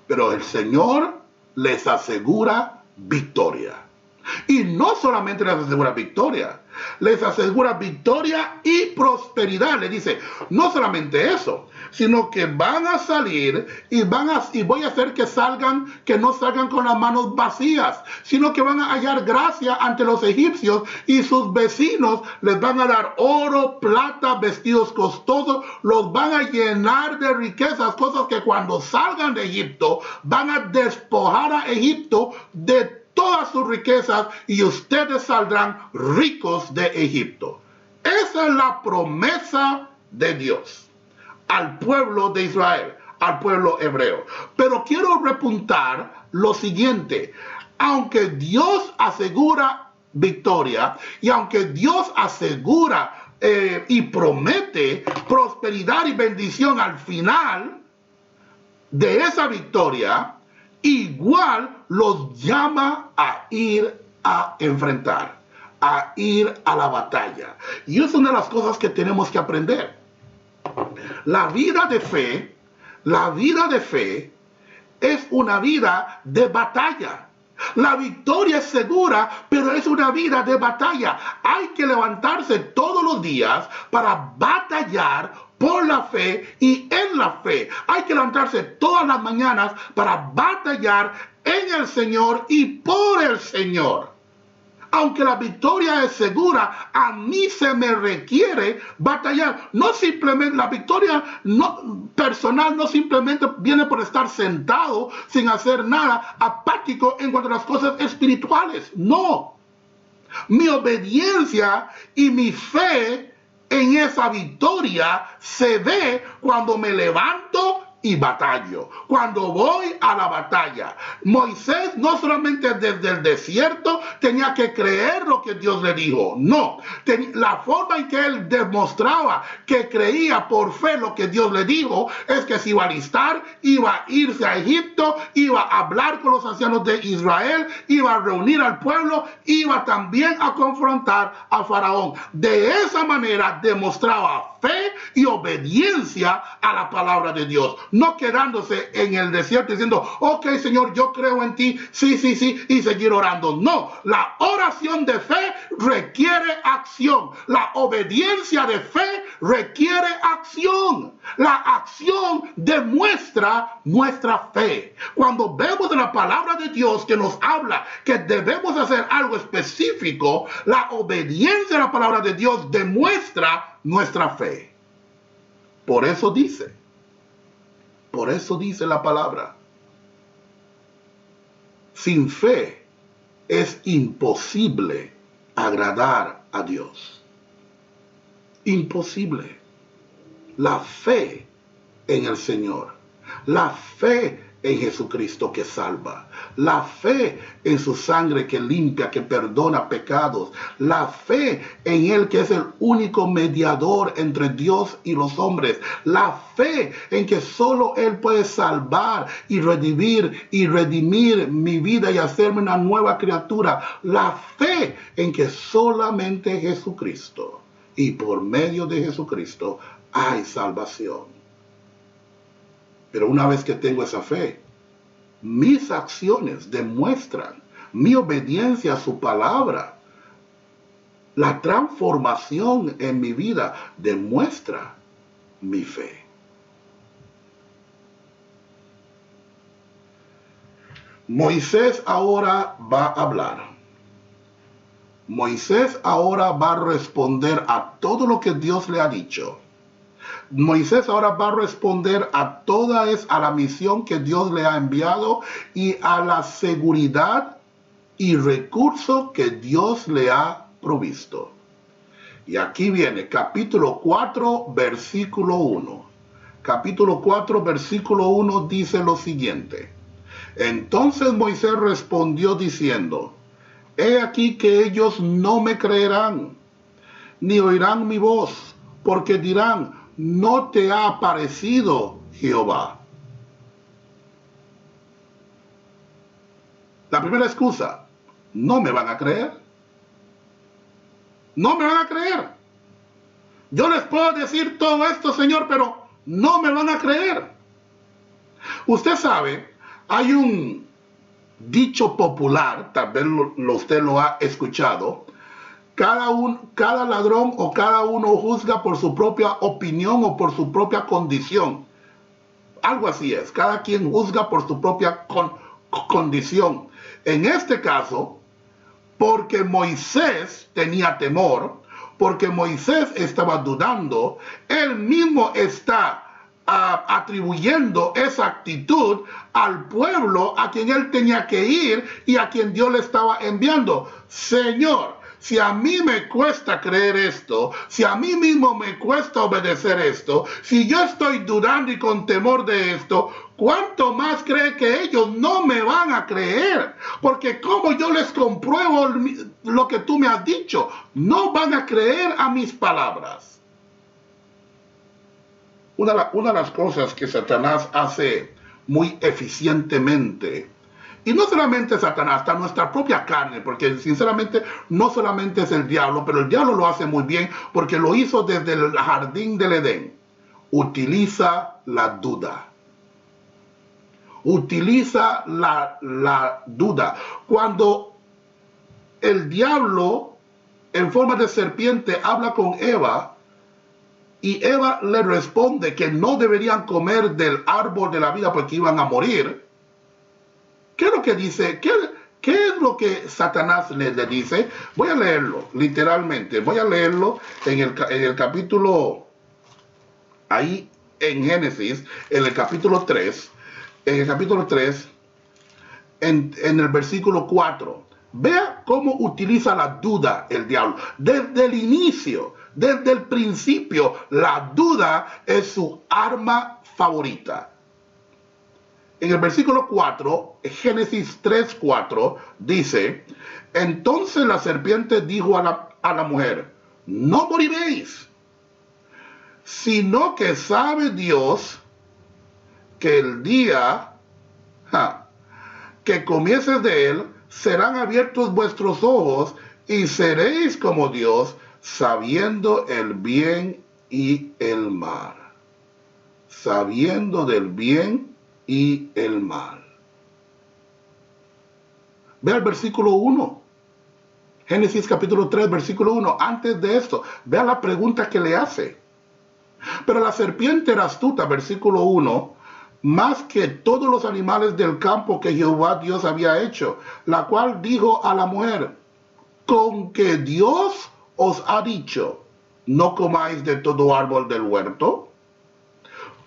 pero el Señor les asegura victoria. Y no solamente les asegura victoria, les asegura victoria y prosperidad. Le dice, no solamente eso, sino que van a salir y voy a hacer que no salgan con las manos vacías, sino que van a hallar gracia ante los egipcios, y sus vecinos les van a dar oro, plata, vestidos costosos, los van a llenar de riquezas, cosas que cuando salgan de Egipto van a despojar a Egipto de todas sus riquezas, y ustedes saldrán ricos de Egipto. Esa es la promesa de Dios al pueblo de Israel, al pueblo hebreo. Pero quiero repuntar lo siguiente: aunque Dios asegura victoria, y aunque Dios asegura y promete prosperidad y bendición al final de esa victoria, igual los llama a ir a enfrentar, a ir a la batalla. Y es una de las cosas que tenemos que aprender. La vida de fe es una vida de batalla. La victoria es segura, pero es una vida de batalla. Hay que levantarse todos los días para batallar por la fe y en la fe. Hay que levantarse todas las mañanas para batallar en el Señor y por el Señor. Aunque la victoria es segura, a mí se me requiere batallar. No simplemente, la victoria personal no simplemente viene por estar sentado sin hacer nada, apático en cuanto a las cosas espirituales. No. Mi obediencia y mi fe en esa victoria se ve cuando me levanto y batallo, cuando voy a la batalla. Moisés no solamente desde el desierto tenía que creer lo que Dios le dijo, no, la forma en que él demostraba que creía por fe lo que Dios le dijo es que se iba a alistar, iba a irse a Egipto, iba a hablar con los ancianos de Israel, iba a reunir al pueblo, iba también a confrontar a Faraón. De esa manera demostraba fe y obediencia a la palabra de Dios. No quedándose en el desierto diciendo, ok, Señor, yo creo en ti, sí, y seguir orando. No, la oración de fe requiere acción. La obediencia de fe requiere acción. La acción demuestra nuestra fe. Cuando vemos de la palabra de Dios que nos habla que debemos hacer algo específico, la obediencia a la palabra de Dios demuestra nuestra fe. Por eso dice la palabra, sin fe es imposible agradar a Dios. Imposible. La fe en el Señor, la fe en Jesucristo que salva, la fe en su sangre que limpia, que perdona pecados, la fe en Él que es el único mediador entre Dios y los hombres, la fe en que solo Él puede salvar y redimir mi vida y hacerme una nueva criatura, la fe en que solamente Jesucristo y por medio de Jesucristo hay salvación. Pero una vez que tengo esa fe, mis acciones demuestran mi obediencia a su palabra. La transformación en mi vida demuestra mi fe. Moisés ahora va a hablar. Moisés ahora va a responder a todo lo que Dios le ha dicho. Moisés ahora va a responder a la misión que Dios le ha enviado y a la seguridad y recurso que Dios le ha provisto. Y aquí viene capítulo 4, versículo 1. Capítulo 4, versículo 1 dice lo siguiente. Entonces Moisés respondió diciendo, he aquí que ellos no me creerán, ni oirán mi voz, porque dirán, no te ha aparecido Jehová. La primera excusa, no me van a creer. No me van a creer. Yo les puedo decir todo esto, Señor, pero no me van a creer. Usted sabe, hay un dicho popular, tal vez usted lo ha escuchado. Cada ladrón o cada uno juzga por su propia opinión o por su propia condición. Algo así es. Cada quien juzga por su propia condición. En este caso, porque Moisés tenía temor, porque Moisés estaba dudando, él mismo está atribuyendo esa actitud al pueblo a quien él tenía que ir y a quien Dios le estaba enviando. Señor, si a mí me cuesta creer esto, si a mí mismo me cuesta obedecer esto, si yo estoy dudando y con temor de esto, ¿cuánto más cree que ellos no me van a creer? Porque como yo les compruebo lo que tú me has dicho, no van a creer a mis palabras. Una de las cosas que Satanás hace muy eficientemente, y no solamente Satanás, hasta nuestra propia carne, porque sinceramente no solamente es el diablo, pero el diablo lo hace muy bien porque lo hizo desde el jardín del Edén. Utiliza la duda. Utiliza la duda. Cuando el diablo en forma de serpiente habla con Eva y Eva le responde que no deberían comer del árbol de la vida porque iban a morir, ¿qué es lo que dice? ¿Qué es lo que Satanás le dice? Voy a leerlo, literalmente. Voy a leerlo en el capítulo, ahí en Génesis, en el capítulo 3. En el capítulo 3, en el versículo 4. Vea cómo utiliza la duda el diablo. Desde el inicio, desde el principio, la duda es su arma favorita. En el versículo 4, Génesis 3:4, dice, entonces la serpiente dijo a la mujer, no moriréis, sino que sabe Dios que el día que comieses de él, serán abiertos vuestros ojos y seréis como Dios, sabiendo el bien y el mal. sabiendo del bien y el mal. Ve al versículo 1. Génesis capítulo 3, versículo 1. Antes de esto, vea la pregunta que le hace. Pero la serpiente era astuta, versículo 1, más que todos los animales del campo que Jehová Dios había hecho, la cual dijo a la mujer: con que Dios os ha dicho, no comáis de todo árbol del huerto.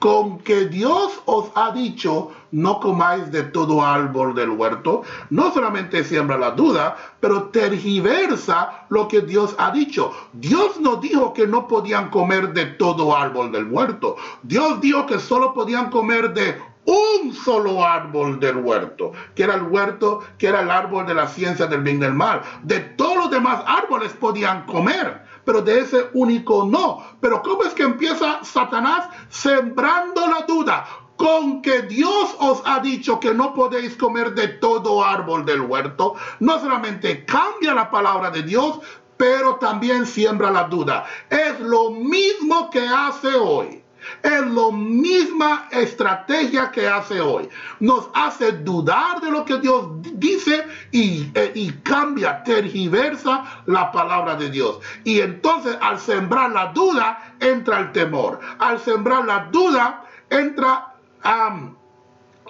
Con que Dios os ha dicho, no comáis de todo árbol del huerto, no solamente siembra la duda, pero tergiversa lo que Dios ha dicho. Dios no dijo que no podían comer de todo árbol del huerto. Dios dijo que solo podían comer de un solo árbol del huerto, que era el huerto, que era el árbol de la ciencia del bien y del mal. De todos los demás árboles podían comer, pero de ese único no. Pero ¿cómo es que empieza Satanás? Sembrando la duda. Con que Dios os ha dicho que no podéis comer de todo árbol del huerto, no solamente cambia la palabra de Dios, pero también siembra la duda. Es lo mismo que hace hoy. Es la misma estrategia que hace hoy. Nos hace dudar de lo que Dios dice y cambia, tergiversa la palabra de Dios. Y entonces al sembrar la duda entra el temor. Al sembrar la duda entra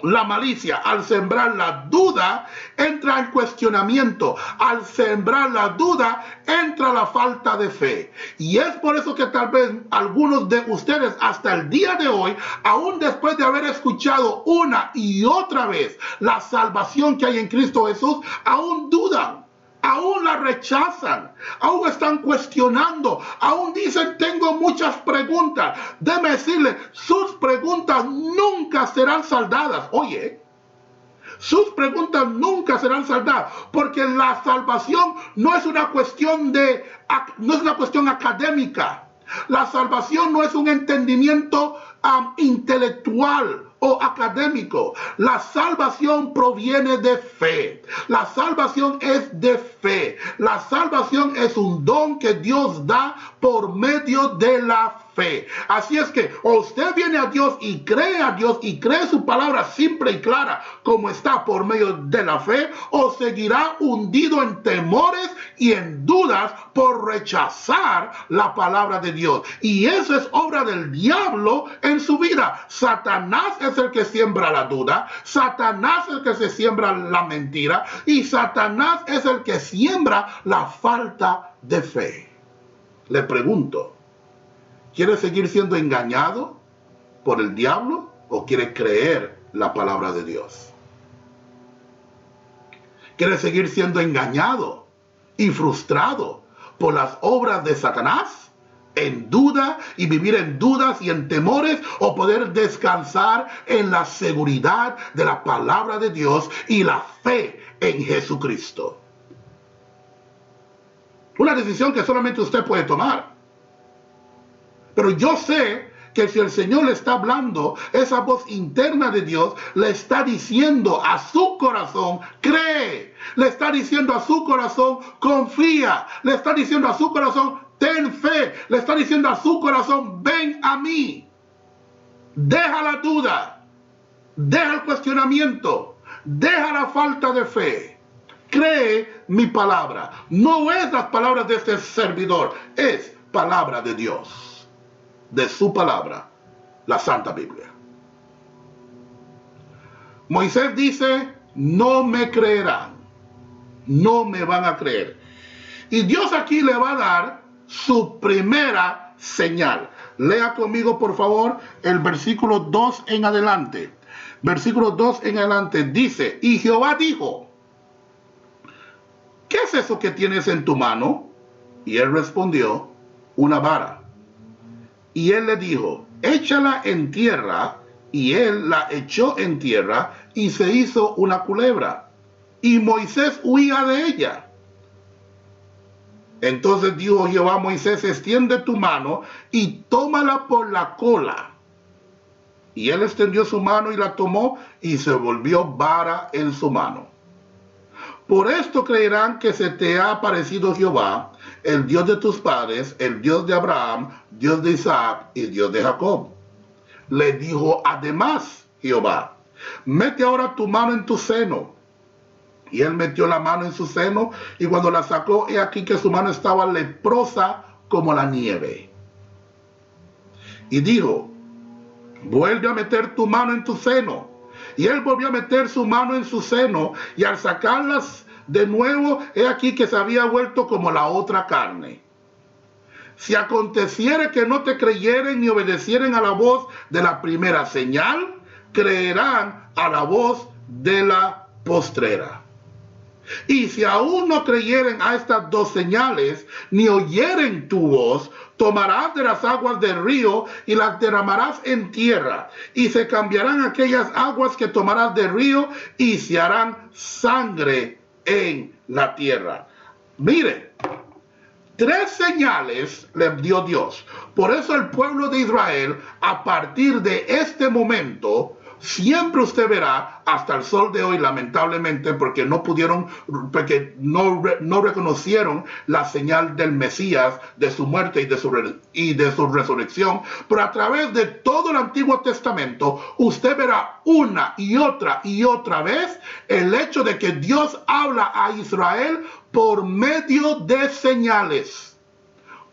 la malicia. Al sembrar la duda entra el cuestionamiento. Al sembrar la duda entra la falta de fe. Y es por eso que tal vez algunos de ustedes hasta el día de hoy, aún después de haber escuchado una y otra vez la salvación que hay en Cristo Jesús, aún dudan. Aún la rechazan, aún están cuestionando, aún dicen: tengo muchas preguntas. Déjeme decirle, sus preguntas nunca serán saldadas. Oye, sus preguntas nunca serán saldadas, porque la salvación no es una cuestión académica. La salvación no es un entendimiento intelectual o académico. La salvación proviene de fe. La salvación es de fe. La salvación es un don que Dios da por medio de la fe. Así es que o usted viene a Dios y cree su palabra simple y clara como está por medio de la fe, o seguirá hundido en temores y en dudas por rechazar la palabra de Dios. Y eso es obra del diablo en su vida. Satanás es el que siembra la duda, Satanás es el que se siembra la mentira, y Satanás es el que siembra la falta de fe. Le pregunto, ¿quiere seguir siendo engañado por el diablo o quiere creer la palabra de Dios? ¿Quiere seguir siendo engañado y frustrado por las obras de Satanás? En duda y vivir en dudas y en temores, o poder descansar en la seguridad de la palabra de Dios y la fe en Jesucristo. Una decisión que solamente usted puede tomar. Pero yo sé que si el Señor le está hablando, esa voz interna de Dios le está diciendo a su corazón: cree. Le está diciendo a su corazón: confía. Le está diciendo a su corazón: ten fe. Le está diciendo a su corazón: ven a mí. Deja la duda. Deja el cuestionamiento. Deja la falta de fe. Cree mi palabra. No es las palabras de este servidor. Es palabra de Dios. De su palabra. La Santa Biblia. Moisés dice: no me creerán. No me van a creer. Y Dios aquí le va a dar su primera señal. Lea conmigo, por favor, el versículo 2 en adelante. Versículo 2 en adelante dice: y Jehová dijo: ¿qué es eso que tienes en tu mano? Y él respondió: una vara. Y él le dijo: échala en tierra. Y él la echó en tierra y se hizo una culebra. Y Moisés huía de ella. Entonces dijo Jehová a Moisés: extiende tu mano y tómala por la cola. Y él extendió su mano y la tomó, y se volvió vara en su mano. Por esto creerán que se te ha aparecido Jehová, el Dios de tus padres, el Dios de Abraham, Dios de Isaac y Dios de Jacob. le dijo además Jehová: mete ahora tu mano en tu seno. Y él metió la mano en su seno, y cuando la sacó, he aquí que su mano estaba leprosa como la nieve. Y dijo: vuelve a meter tu mano en tu seno. Y él volvió a meter su mano en su seno, y al sacarlas de nuevo, he aquí que se había vuelto como la otra carne. Si aconteciere que no te creyeren ni obedecieren a la voz de la primera señal, creerán a la voz de la postrera. Y si aún no creyeren a estas dos señales, ni oyeren tu voz, tomarás de las aguas del río y las derramarás en tierra, y se cambiarán aquellas aguas que tomarás del río y se harán sangre en la tierra. Mire, 3 señales le dio Dios. Por eso el pueblo de Israel, a partir de este momento, siempre usted verá hasta el sol de hoy, lamentablemente, porque no reconocieron la señal del Mesías, de su muerte y de su resurrección. Pero a través de todo el Antiguo Testamento, usted verá una y otra vez el hecho de que Dios habla a Israel por medio de señales.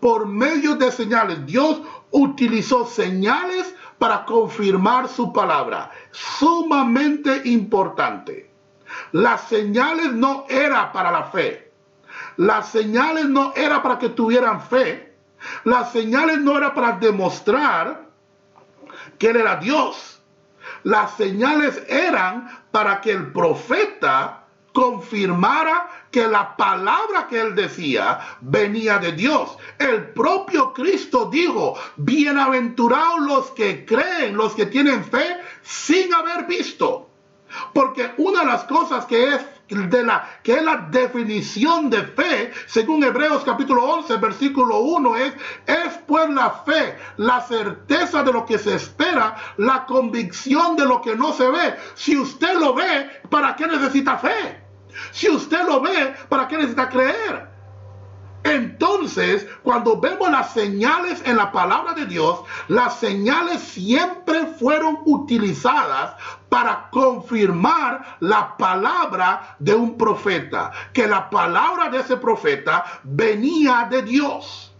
Por medio de señales. Dios utilizó señales para confirmar su palabra. Sumamente importante. Las señales no eran para la fe. Las señales no eran para que tuvieran fe. Las señales no eran para demostrar que Él era Dios. Las señales eran para que el profeta confirmara que la palabra que él decía venía de Dios. El propio Cristo dijo: bienaventurados los que creen, los que tienen fe sin haber visto. Porque una de las cosas que es la definición de fe, según Hebreos capítulo 11, versículo 1, es pues la fe, la certeza de lo que se espera, la convicción de lo que no se ve. Si usted lo ve, ¿para qué necesita fe? Si usted lo ve, ¿para qué necesita creer? Entonces, cuando vemos las señales en la palabra de Dios, las señales siempre fueron utilizadas para confirmar la palabra de un profeta, que la palabra de ese profeta venía de Dios.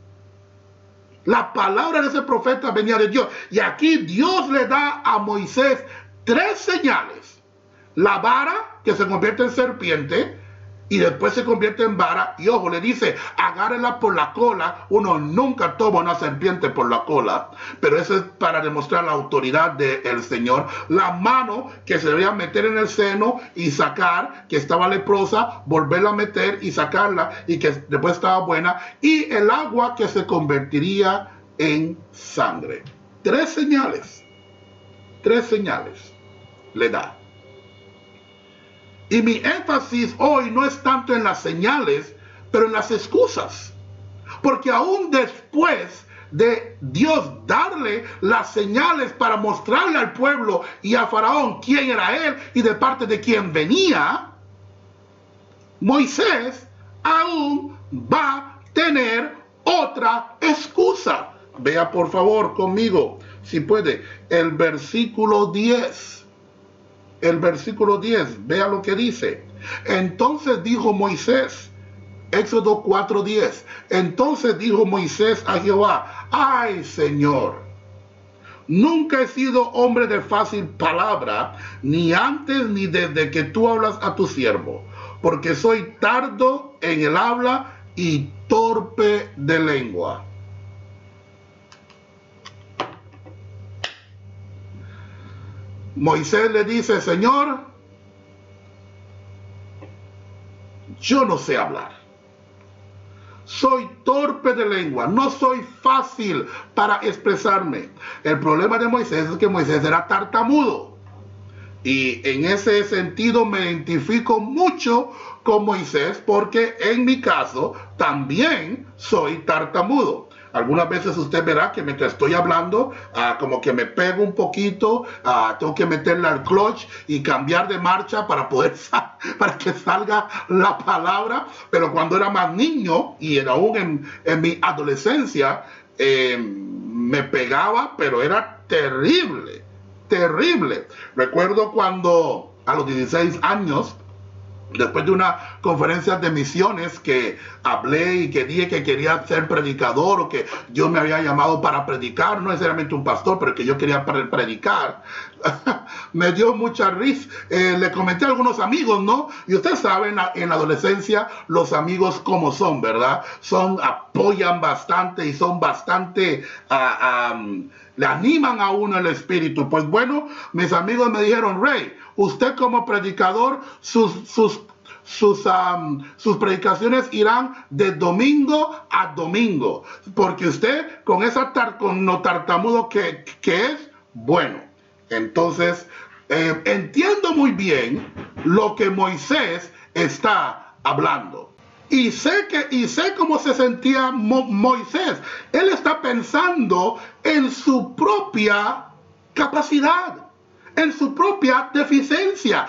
La palabra de ese profeta venía de Dios. Y aquí Dios le da a Moisés 3 señales. La vara, que se convierte en serpiente, y después se convierte en vara. Y ojo, le dice: agárrela por la cola. Uno nunca toma una serpiente por la cola, pero eso es para demostrar la autoridad del Señor. La mano, que se debía meter en el seno y sacar, que estaba leprosa, volverla a meter y sacarla, y que después estaba buena. Y el agua, que se convertiría en sangre. 3 señales. 3 señales le da. Y mi énfasis hoy no es tanto en las señales, pero en las excusas. Porque aún después de Dios darle las señales para mostrarle al pueblo y a Faraón quién era él y de parte de quién venía, Moisés aún va a tener otra excusa. Vea por favor conmigo, si puede, el versículo 10. El versículo 10, vea lo que dice. Entonces dijo Moisés, Éxodo 4:10. Entonces dijo Moisés a Jehová: ay, Señor, nunca he sido hombre de fácil palabra, ni antes ni desde que tú hablas a tu siervo, porque soy tardo en el habla y torpe de lengua. Moisés le dice: Señor, yo no sé hablar. Soy torpe de lengua, no soy fácil para expresarme. El problema de Moisés es que Moisés era tartamudo. Y en ese sentido me identifico mucho con Moisés, porque en mi caso también soy tartamudo. Algunas veces usted verá que mientras estoy hablando, como que me pego un poquito, tengo que meterle al clutch y cambiar de marcha para que salga la palabra. Pero cuando era más niño y aún en mi adolescencia, me pegaba, pero era terrible, terrible. Recuerdo cuando a los 16 años, después de una conferencia de misiones que hablé y que dije que quería ser predicador, o que Dios me había llamado para predicar, no necesariamente un pastor, pero que yo quería predicar, me dio mucha risa. Le comenté a algunos amigos, ¿no? Y ustedes saben, en la adolescencia, los amigos como son, ¿verdad? Apoyan bastante y son bastante, le animan a uno el espíritu. Pues bueno, mis amigos me dijeron: Ray, usted como predicador, sus predicaciones irán de domingo a domingo, porque usted con con lo tartamudo que es, bueno. Entonces, entiendo muy bien lo que Moisés está hablando. Y sé cómo se sentía Moisés. Él está pensando en su propia capacidad, en su propia deficiencia,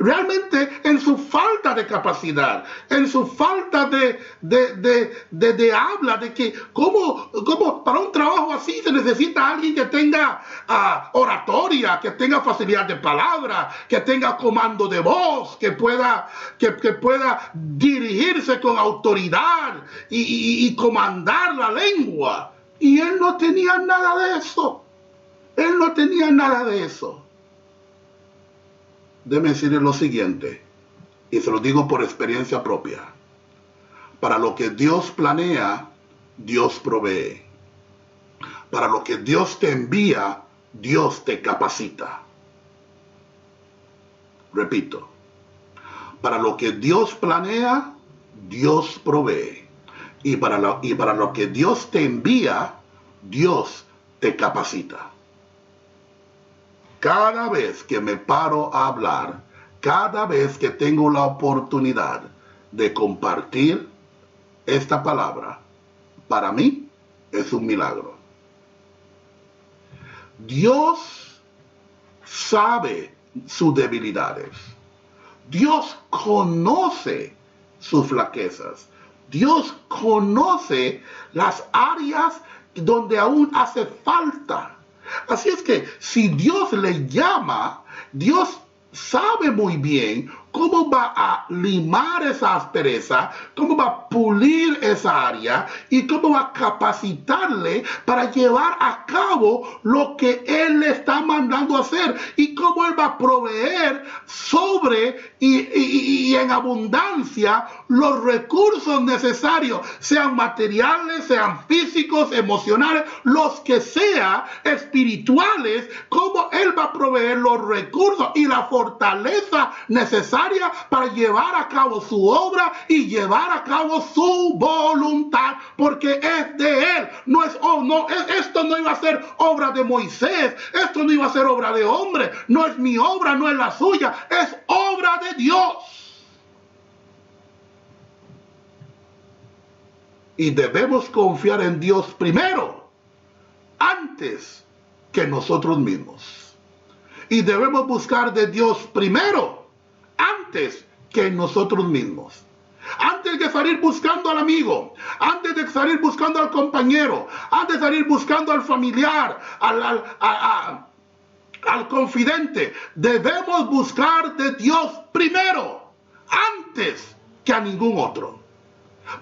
realmente en su falta de capacidad, en su falta de habla, de que cómo para un trabajo así se necesita alguien que tenga oratoria, que tenga facilidad de palabra, que tenga comando de voz, que pueda dirigirse con autoridad y comandar la lengua. Y él no tenía nada de eso. Él no tenía nada de eso. Déjeme decirle lo siguiente, y se lo digo por experiencia propia. Para lo que Dios planea, Dios provee. Para lo que Dios te envía, Dios te capacita. Repito, para lo que Dios planea, Dios provee. Y para lo que Dios te envía, Dios te capacita. Cada vez que me paro a hablar, cada vez que tengo la oportunidad de compartir esta palabra, para mí es un milagro. Dios sabe sus debilidades. Dios conoce sus flaquezas. Dios conoce las áreas donde aún hace falta. Así es que si Dios le llama, Dios sabe muy bien cómo va a limar esa aspereza, cómo va a pulir esa área y cómo va a capacitarle para llevar a cabo lo que Él le está mandando a hacer, y cómo Él va a proveer sobre y en abundancia los recursos necesarios, sean materiales, sean físicos, emocionales, los que sean espirituales, cómo Él va a proveer los recursos y la fortaleza necesaria para llevar a cabo su obra y llevar a cabo su voluntad, porque es de Él. Esto no iba a ser obra de Moisés, esto no iba a ser obra de hombre, no es mi obra, no es la suya, es obra de Dios. Y debemos confiar en Dios primero, antes que nosotros mismos. Y debemos buscar de Dios primero, antes que nosotros mismos. Antes de salir buscando al amigo, antes de salir buscando al compañero, antes de salir buscando al familiar, al confidente, debemos buscar de Dios primero, antes que a ningún otro.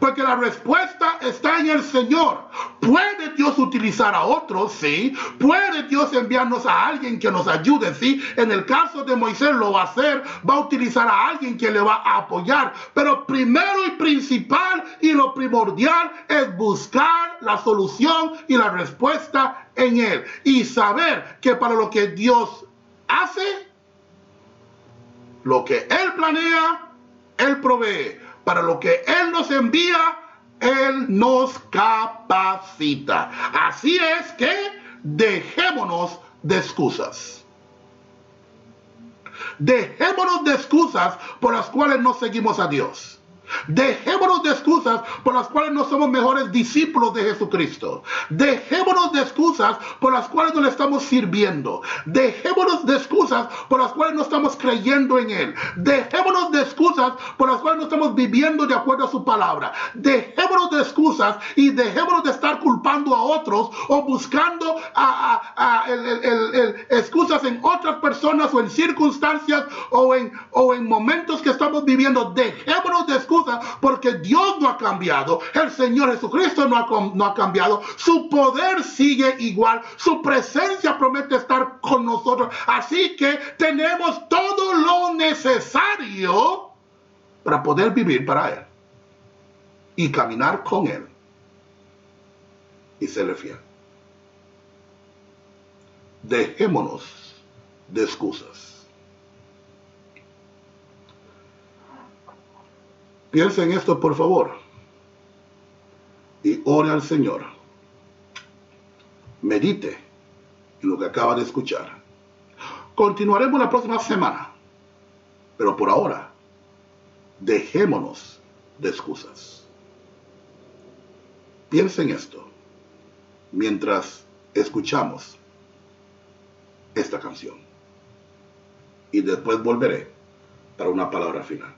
Porque la respuesta está en el Señor. ¿Puede Dios utilizar a otros? Sí. ¿Puede Dios enviarnos a alguien que nos ayude? Sí. En el caso de Moisés lo va a hacer. Va a utilizar a alguien que le va a apoyar. Pero primero y principal y lo primordial es buscar la solución y la respuesta en Él. Y saber que para lo que Dios hace, lo que Él planea, Él provee. Para lo que Él nos envía, Él nos capacita. Así es que dejémonos de excusas. Dejémonos de excusas por las cuales no seguimos a Dios. Dejémonos de excusas por las cuales no somos mejores discípulos de Jesucristo. Dejémonos de excusas por las cuales no le estamos sirviendo. Dejémonos de excusas por las cuales no estamos creyendo en Él. Dejémonos de excusas por las cuales no estamos viviendo de acuerdo a su palabra. Dejémonos de excusas y dejémonos de estar culpando a otros o buscando excusas en otras personas o en circunstancias o en momentos que estamos viviendo. Dejémonos de excusas porque Dios no ha cambiado. El Señor Jesucristo no ha cambiado. Su poder sigue igual. Su presencia promete estar con nosotros. Así que tenemos todo lo necesario para poder vivir para Él y caminar con Él y serle fiel. Dejémonos de excusas. Piensa en esto, por favor, y ore al Señor. Medite en lo que acaba de escuchar. Continuaremos la próxima semana, pero por ahora, dejémonos de excusas. Piensa en esto mientras escuchamos esta canción y después volveré para una palabra final.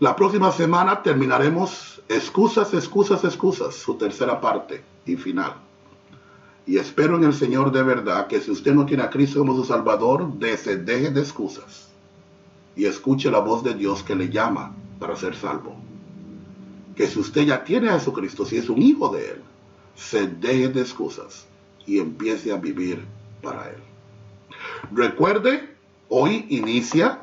La próxima semana terminaremos excusas, su tercera parte y final. Y espero en el Señor de verdad que si usted no tiene a Cristo como su Salvador, se deje de excusas y escuche la voz de Dios que le llama para ser salvo. Que si usted ya tiene a Jesucristo, si es un hijo de Él, se deje de excusas y empiece a vivir para Él. Recuerde, hoy inicia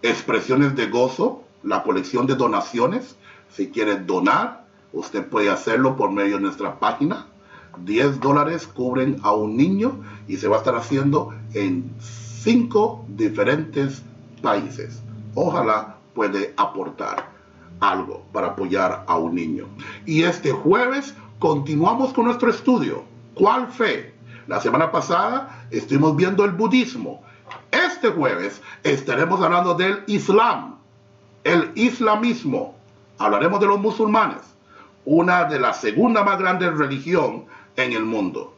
Expresiones de Gozo, la colección de donaciones. Si quiere donar, usted puede hacerlo por medio de nuestra página. $10 cubren a un niño y se va a estar haciendo en 5 diferentes países. Ojalá puede aportar algo para apoyar a un niño. Y este jueves continuamos con nuestro estudio. ¿Cuál fe? La semana pasada estuvimos viendo el budismo. Este este jueves estaremos hablando del Islam, el islamismo. Hablaremos de los musulmanes, una de las segunda más grandes religión en el mundo.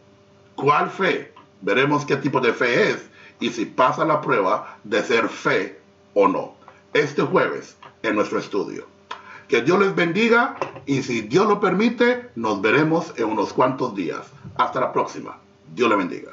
¿Cuál fe? Veremos qué tipo de fe es y si pasa la prueba de ser fe o no. Este jueves en nuestro estudio. Que Dios les bendiga y si Dios lo permite, nos veremos en unos cuantos días. Hasta la próxima. Dios le bendiga.